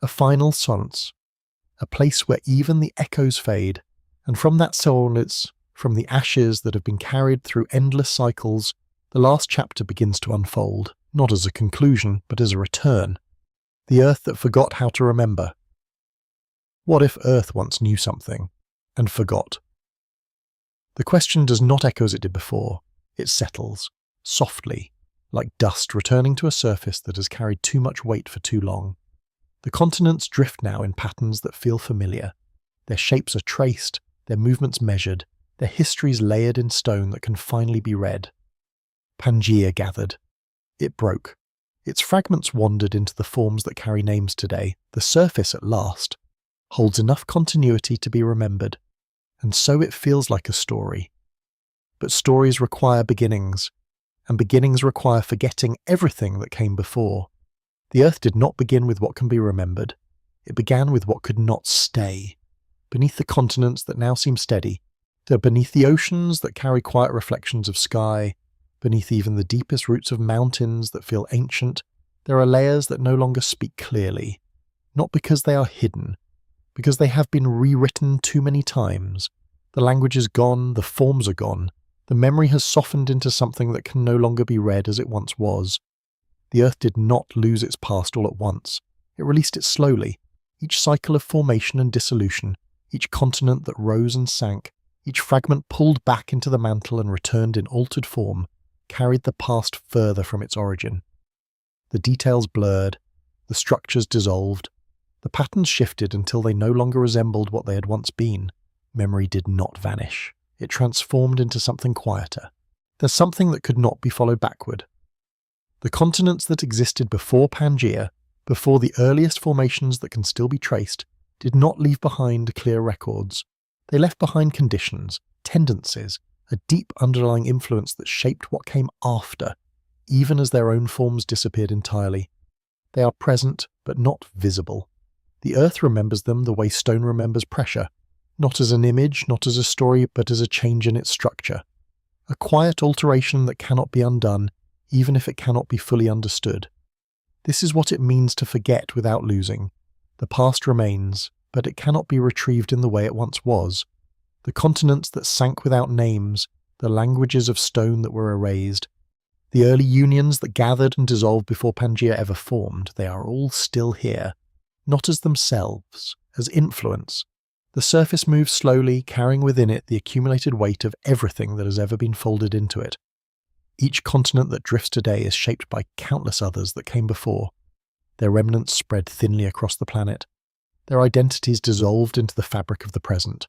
A final silence, a place where even the echoes fade, and from that silence, from the ashes that have been carried through endless cycles, the last chapter begins to unfold, not as a conclusion, but as a return. The earth that forgot how to remember, What if Earth once knew something and forgot? The question does not echo as it did before. It settles, softly, like dust returning to a surface that has carried too much weight for too long. The continents drift now in patterns that feel familiar. Their shapes are traced, their movements measured, their histories layered in stone that can finally be read. Pangaea gathered. It broke. Its fragments wandered into the forms that carry names today. The surface, at last, holds enough continuity to be remembered, and so it feels like a story. But stories require beginnings, and beginnings require forgetting everything that came before. The Earth did not begin with what can be remembered. It began with what could not stay. Beneath the continents that now seem steady, beneath the oceans that carry quiet reflections of sky, beneath even the deepest roots of mountains that feel ancient, there are layers that no longer speak clearly, not because they are hidden, because they have been rewritten too many times. The language is gone, the forms are gone, the memory has softened into something that can no longer be read as it once was. The Earth did not lose its past all at once. It released it slowly. Each cycle of formation and dissolution, each continent that rose and sank, each fragment pulled back into the mantle and returned in altered form, carried the past further from its origin. The details blurred, the structures dissolved, the patterns shifted until they no longer resembled what they had once been. Memory did not vanish. It transformed into something quieter. There's something that could not be followed backward. The continents that existed before Pangaea, before the earliest formations that can still be traced, did not leave behind clear records. They left behind conditions, tendencies, a deep underlying influence that shaped what came after, even as their own forms disappeared entirely. They are present, but not visible. The Earth remembers them the way stone remembers pressure, not as an image, not as a story, but as a change in its structure. A quiet alteration that cannot be undone, even if it cannot be fully understood. This is what it means to forget without losing. The past remains, but it cannot be retrieved in the way it once was. The continents that sank without names, the languages of stone that were erased, the early unions that gathered and dissolved before Pangaea ever formed, they are all still here, not as themselves, as influence. The surface moves slowly, carrying within it the accumulated weight of everything that has ever been folded into it. Each continent that drifts today is shaped by countless others that came before. Their remnants spread thinly across the planet, their identities dissolved into the fabric of the present.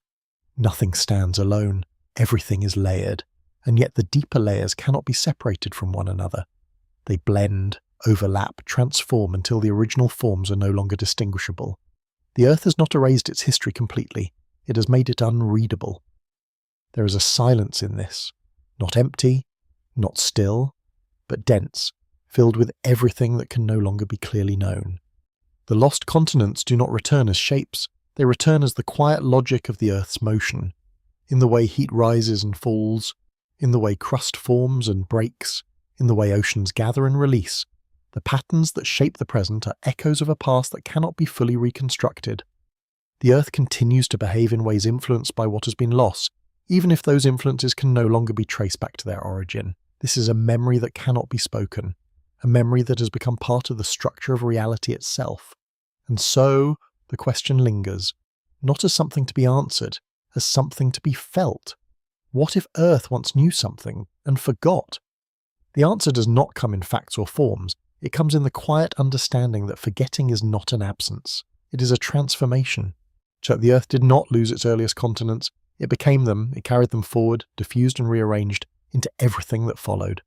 Nothing stands alone, everything is layered, and yet the deeper layers cannot be separated from one another. They blend, overlap, transform until the original forms are no longer distinguishable. The Earth has not erased its history completely, it has made it unreadable. There is a silence in this, not empty, not still, but dense, filled with everything that can no longer be clearly known. The lost continents do not return as shapes, they return as the quiet logic of the Earth's motion, in the way heat rises and falls, in the way crust forms and breaks, in the way oceans gather and release. The patterns that shape the present are echoes of a past that cannot be fully reconstructed. The Earth continues to behave in ways influenced by what has been lost, even if those influences can no longer be traced back to their origin. This is a memory that cannot be spoken, a memory that has become part of the structure of reality itself. And so, the question lingers, not as something to be answered, as something to be felt. What if Earth once knew something and forgot? The answer does not come in facts or forms, it comes in the quiet understanding that forgetting is not an absence, it is a transformation. The Earth did not lose its earliest continents, it became them, it carried them forward, diffused and rearranged into everything that followed.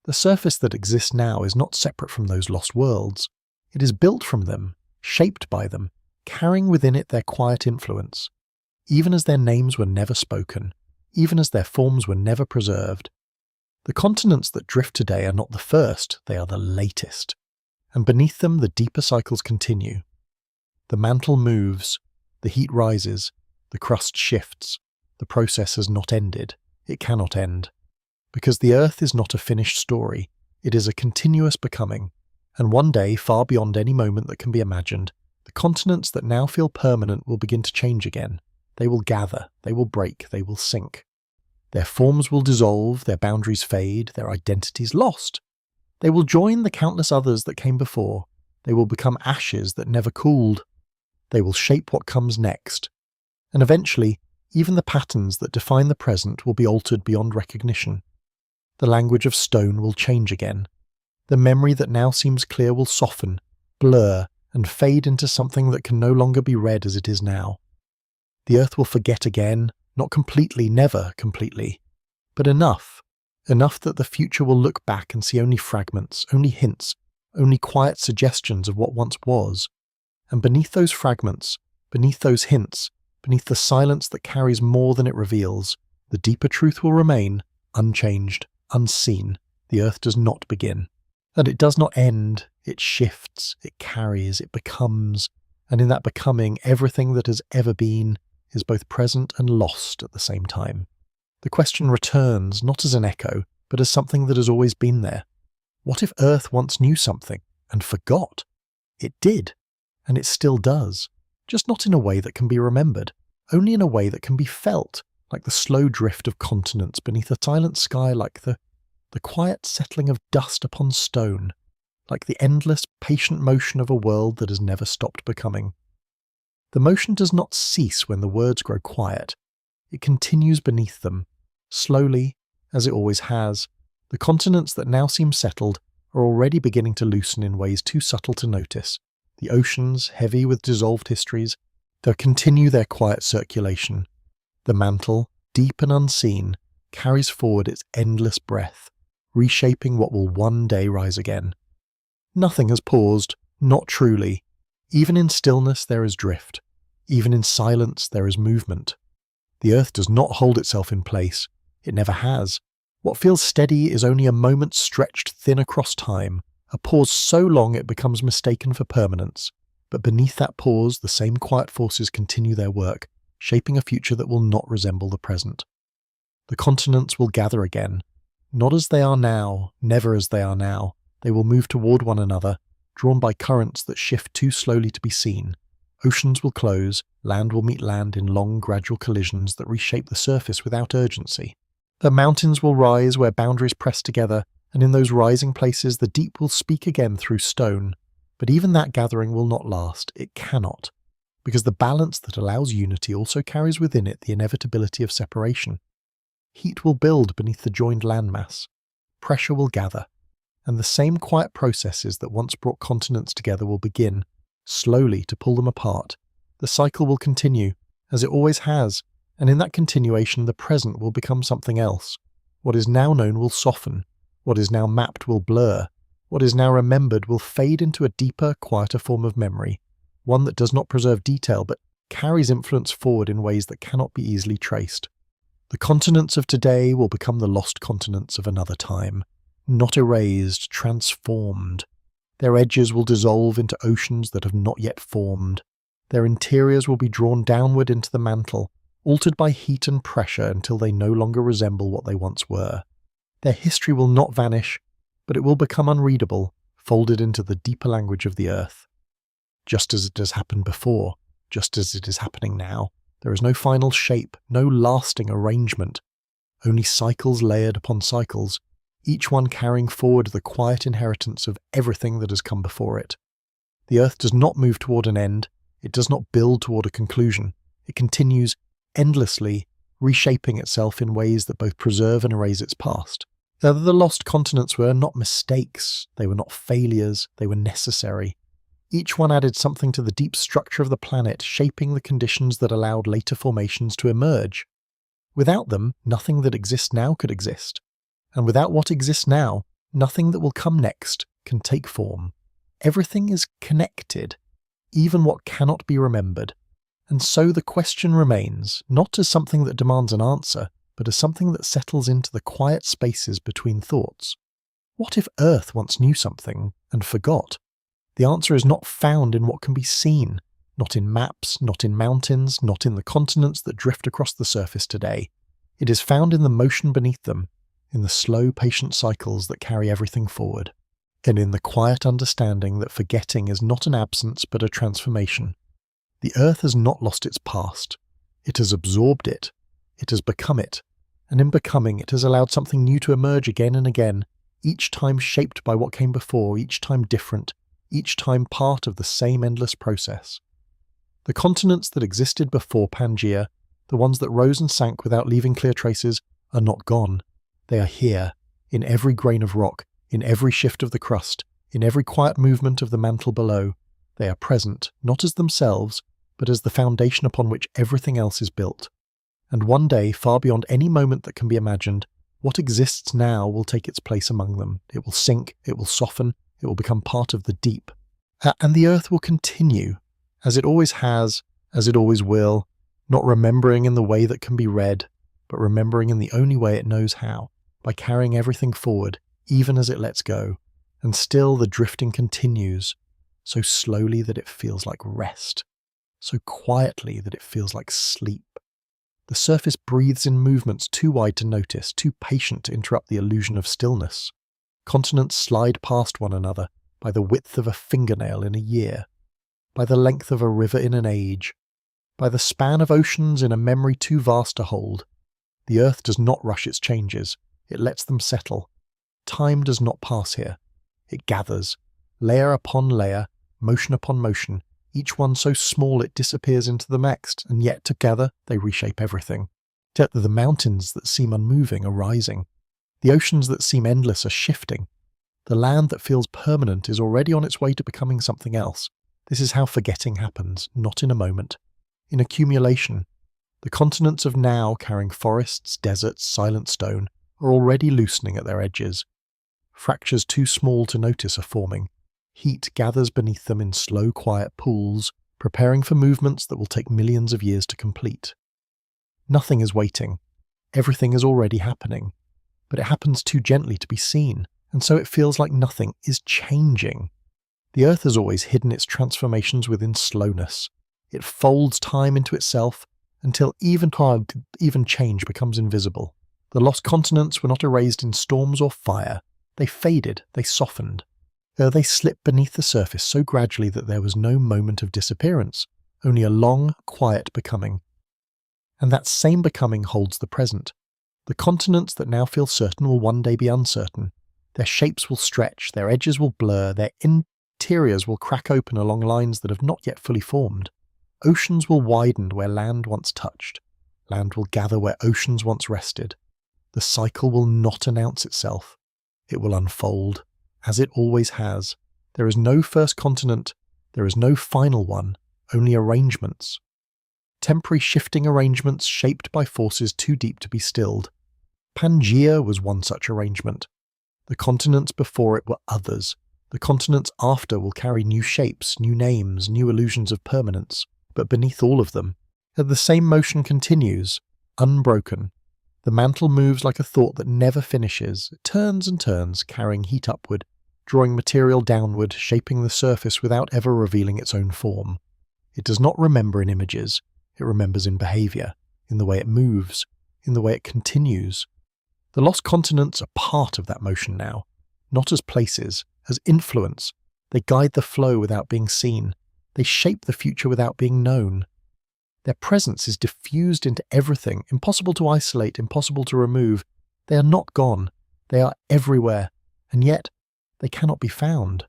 The surface that exists now is not separate from those lost worlds. It is built from them, shaped by them, carrying within it their quiet influence. Even as their names were never spoken, even as their forms were never preserved. The continents that drift today are not the first, they are the latest. And beneath them the deeper cycles continue. The mantle moves, the heat rises, the crust shifts. The process has not ended, it cannot end. Because the Earth is not a finished story, it is a continuous becoming, and one day, far beyond any moment that can be imagined, the continents that now feel permanent will begin to change again. They will gather, they will break, they will sink. Their forms will dissolve, their boundaries fade, their identities lost. They will join the countless others that came before. They will become ashes that never cooled. They will shape what comes next. And eventually, even the patterns that define the present will be altered beyond recognition. The language of stone will change again. The memory that now seems clear will soften, blur, and fade into something that can no longer be read as it is now. The earth will forget again, not completely, never completely, but enough that the future will look back and see only fragments, only hints, only quiet suggestions of what once was. And beneath those fragments, beneath those hints, beneath the silence that carries more than it reveals, the deeper truth will remain, unchanged, unseen. The earth does not begin. And it does not end. It shifts, it carries, it becomes, and in that becoming, everything that has ever been is both present and lost at the same time. The question returns not as an echo, but as something that has always been there. What if Earth once knew something and forgot? It did, and it still does, just not in a way that can be remembered, only in a way that can be felt, like the slow drift of continents beneath a silent sky, like the quiet settling of dust upon stone, like the endless, patient motion of a world that has never stopped becoming. The motion does not cease when the words grow quiet. It continues beneath them, slowly, as it always has. The continents that now seem settled are already beginning to loosen in ways too subtle to notice. The oceans, heavy with dissolved histories, they'll continue their quiet circulation. The mantle, deep and unseen, carries forward its endless breath, reshaping what will one day rise again. Nothing has paused, not truly. Even in stillness there is drift. Even in silence there is movement. The earth does not hold itself in place. It never has. What feels steady is only a moment stretched thin across time, a pause so long it becomes mistaken for permanence. But beneath that pause, the same quiet forces continue their work, shaping a future that will not resemble the present. The continents will gather again, not as they are now, never as they are now. They will move toward one another, drawn by currents that shift too slowly to be seen. Oceans will close, land will meet land in long, gradual collisions that reshape the surface without urgency. The mountains will rise where boundaries press together, and in those rising places the deep will speak again through stone. But even that gathering will not last. It cannot, because the balance that allows unity also carries within it the inevitability of separation. Heat will build beneath the joined landmass. Pressure will gather, and the same quiet processes that once brought continents together will begin, slowly, to pull them apart. The cycle will continue, as it always has, and in that continuation the present will become something else. What is now known will soften. What is now mapped will blur. What is now remembered will fade into a deeper, quieter form of memory, one that does not preserve detail but carries influence forward in ways that cannot be easily traced. The continents of today will become the lost continents of another time, not erased, transformed. Their edges will dissolve into oceans that have not yet formed. Their interiors will be drawn downward into the mantle, altered by heat and pressure until they no longer resemble what they once were. Their history will not vanish, but it will become unreadable, folded into the deeper language of the earth. Just as it has happened before, just as it is happening now, there is no final shape, no lasting arrangement, only cycles layered upon cycles, each one carrying forward the quiet inheritance of everything that has come before it. The earth does not move toward an end, it does not build toward a conclusion, it continues endlessly, reshaping itself in ways that both preserve and erase its past. The lost continents were not mistakes, they were not failures, they were necessary. Each one added something to the deep structure of the planet, shaping the conditions that allowed later formations to emerge. Without them, nothing that exists now could exist. And without what exists now, nothing that will come next can take form. Everything is connected, even what cannot be remembered. And so the question remains, not as something that demands an answer, but as something that settles into the quiet spaces between thoughts. What if Earth once knew something and forgot? The answer is not found in what can be seen, not in maps, not in mountains, not in the continents that drift across the surface today. It is found in the motion beneath them, in the slow, patient cycles that carry everything forward, and in the quiet understanding that forgetting is not an absence but a transformation. The earth has not lost its past. It has absorbed it. It has become it. And in becoming, it has allowed something new to emerge again and again, each time shaped by what came before, each time different, each time part of the same endless process. The continents that existed before Pangaea, the ones that rose and sank without leaving clear traces, are not gone. They are here, in every grain of rock, in every shift of the crust, in every quiet movement of the mantle below. They are present, not as themselves, but as the foundation upon which everything else is built. And one day, far beyond any moment that can be imagined, what exists now will take its place among them. It will sink, it will soften, it will become part of the deep. And the earth will continue, as it always has, as it always will, not remembering in the way that can be read, but remembering in the only way it knows how, by carrying everything forward, even as it lets go. And still the drifting continues, so slowly that it feels like rest, so quietly that it feels like sleep. The surface breathes in movements too wide to notice, too patient to interrupt the illusion of stillness. Continents slide past one another by the width of a fingernail in a year, by the length of a river in an age, by the span of oceans in a memory too vast to hold. The earth does not rush its changes, it lets them settle. Time does not pass here. It gathers, layer upon layer, motion upon motion, each one so small it disappears into the next, and yet together they reshape everything. The mountains that seem unmoving are rising. The oceans that seem endless are shifting. The land that feels permanent is already on its way to becoming something else. This is how forgetting happens, not in a moment. In accumulation. The continents of now, carrying forests, deserts, silent stone, are already loosening at their edges. Fractures too small to notice are forming. Heat gathers beneath them in slow, quiet pools, preparing for movements that will take millions of years to complete. Nothing is waiting. Everything is already happening. But it happens too gently to be seen, and so it feels like nothing is changing. The earth has always hidden its transformations within slowness. It folds time into itself until even change becomes invisible. The lost continents were not erased in storms or fire. They faded, they softened. They slipped beneath the surface so gradually that there was no moment of disappearance, only a long, quiet becoming. And that same becoming holds the present. The continents that now feel certain will one day be uncertain. Their shapes will stretch, their edges will blur, their interiors will crack open along lines that have not yet fully formed. Oceans will widen where land once touched. Land will gather where oceans once rested. The cycle will not announce itself. It will unfold, as it always has. There is no first continent, there is no final one, only arrangements. Temporary shifting arrangements shaped by forces too deep to be stilled. Pangaea was one such arrangement. The continents before it were others. The continents after will carry new shapes, new names, new illusions of permanence. But beneath all of them, the same motion continues, unbroken. The mantle moves like a thought that never finishes. It turns and turns, carrying heat upward, drawing material downward, shaping the surface without ever revealing its own form. It does not remember in images, it remembers in behavior, in the way it moves, in the way it continues. The lost continents are part of that motion now, not as places, as influence. They guide the flow without being seen. They shape the future without being known. Their presence is diffused into everything, impossible to isolate, impossible to remove. They are not gone. They are everywhere, and yet they cannot be found.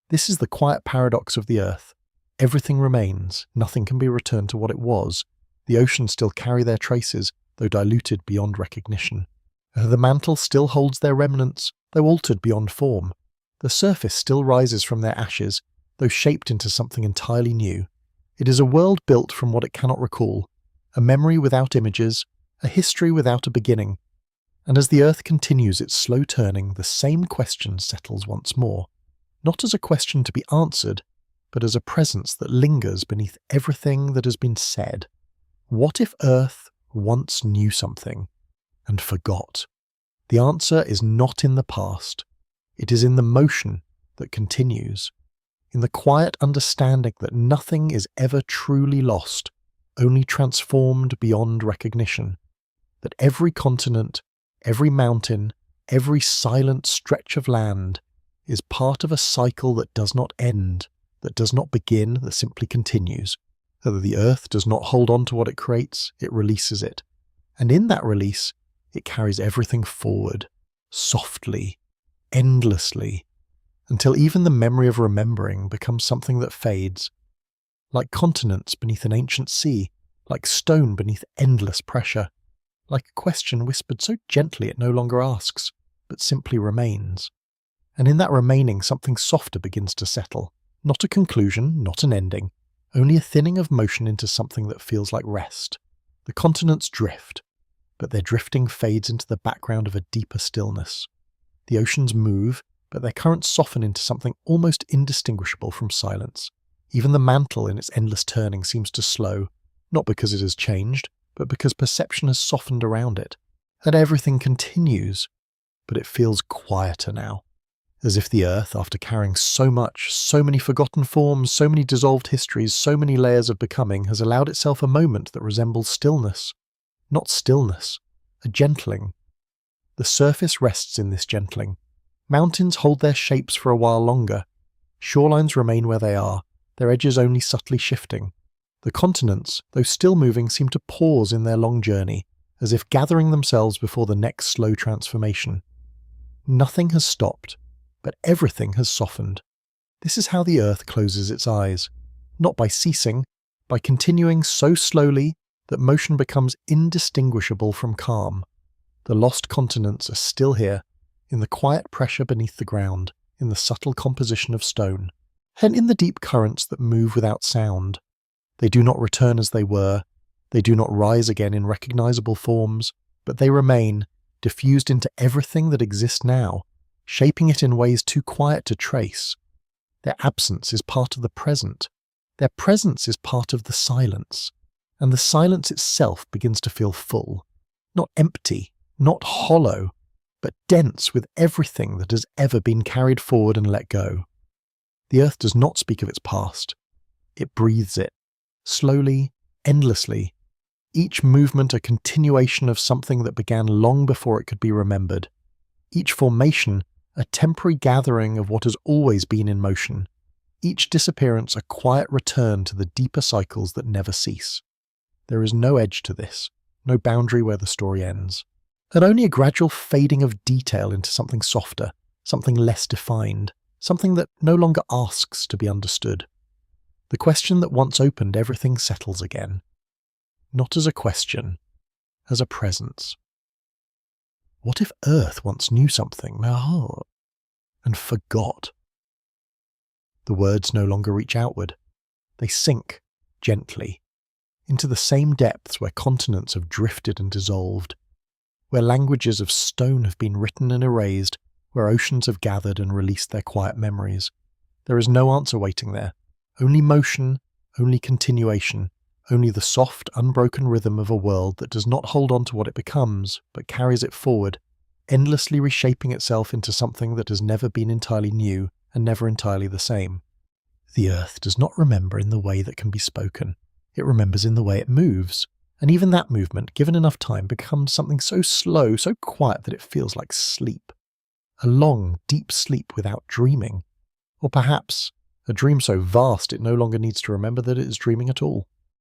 This is the quiet paradox of the earth. Everything remains, nothing can be returned to what it was. The oceans still carry their traces, though diluted beyond recognition. The mantle still holds their remnants, though altered beyond form. The surface still rises from their ashes, though shaped into something entirely new. It is a world built from what it cannot recall, a memory without images, a history without a beginning. And as the earth continues its slow turning, the same question settles once more, not as a question to be answered, but as a presence that lingers beneath everything that has been said. What if Earth once knew something and forgot? The answer is not in the past. It is in the motion that continues, in the quiet understanding that nothing is ever truly lost, only transformed beyond recognition, that every continent, every mountain, every silent stretch of land is part of a cycle that does not end, that does not begin, that simply continues. That the earth does not hold on to what it creates, it releases it. And in that release, it carries everything forward, softly, endlessly, until even the memory of remembering becomes something that fades. like continents beneath an ancient sea, like stone beneath endless pressure, like a question whispered so gently it no longer asks, but simply remains. And in that remaining, something softer begins to settle. Not a conclusion, not an ending, only a thinning of motion into something that feels like rest. The continents drift, but their drifting fades into the background of a deeper stillness. The oceans move, but their currents soften into something almost indistinguishable from silence. Even the mantle in its endless turning seems to slow, not because it has changed, but because perception has softened around it. And everything continues, but it feels quieter now. As if the Earth, after carrying so much, so many forgotten forms, so many dissolved histories, so many layers of becoming, has allowed itself a moment that resembles stillness. Not stillness, a gentling. The surface rests in this gentling. Mountains hold their shapes for a while longer. Shorelines remain where they are, their edges only subtly shifting. The continents, though still moving, seem to pause in their long journey, as if gathering themselves before the next slow transformation. Nothing has stopped, but everything has softened. This is how the Earth closes its eyes, not by ceasing, by continuing so slowly that motion becomes indistinguishable from calm. The lost continents are still here, in the quiet pressure beneath the ground, in the subtle composition of stone, and in the deep currents that move without sound. They do not return as they were, they do not rise again in recognizable forms, but they remain, diffused into everything that exists now, shaping it in ways too quiet to trace. Their absence is part of the present. Their presence is part of the silence. And the silence itself begins to feel full. Not empty, not hollow, but dense with everything that has ever been carried forward and let go. The Earth does not speak of its past. It breathes it, slowly, endlessly, each movement a continuation of something that began long before it could be remembered. Each formation a temporary gathering of what has always been in motion, each disappearance a quiet return to the deeper cycles that never cease. There is no edge to this, no boundary where the story ends, and only a gradual fading of detail into something softer, something less defined, something that no longer asks to be understood. The question that once opened everything settles again, not as a question, as a presence. What if Earth once knew something, and forgot? The words no longer reach outward. They sink, gently, into the same depths where continents have drifted and dissolved, where languages of stone have been written and erased, where oceans have gathered and released their quiet memories. There is no answer waiting there, only motion, only continuation, only the soft, unbroken rhythm of a world that does not hold on to what it becomes, but carries it forward, endlessly reshaping itself into something that has never been entirely new and never entirely the same. The Earth does not remember in the way that can be spoken. It remembers in the way it moves, and even that movement, given enough time, becomes something so slow, so quiet that it feels like sleep. A long, deep sleep without dreaming. Or perhaps a dream so vast it no longer needs to remember that it is dreaming at all.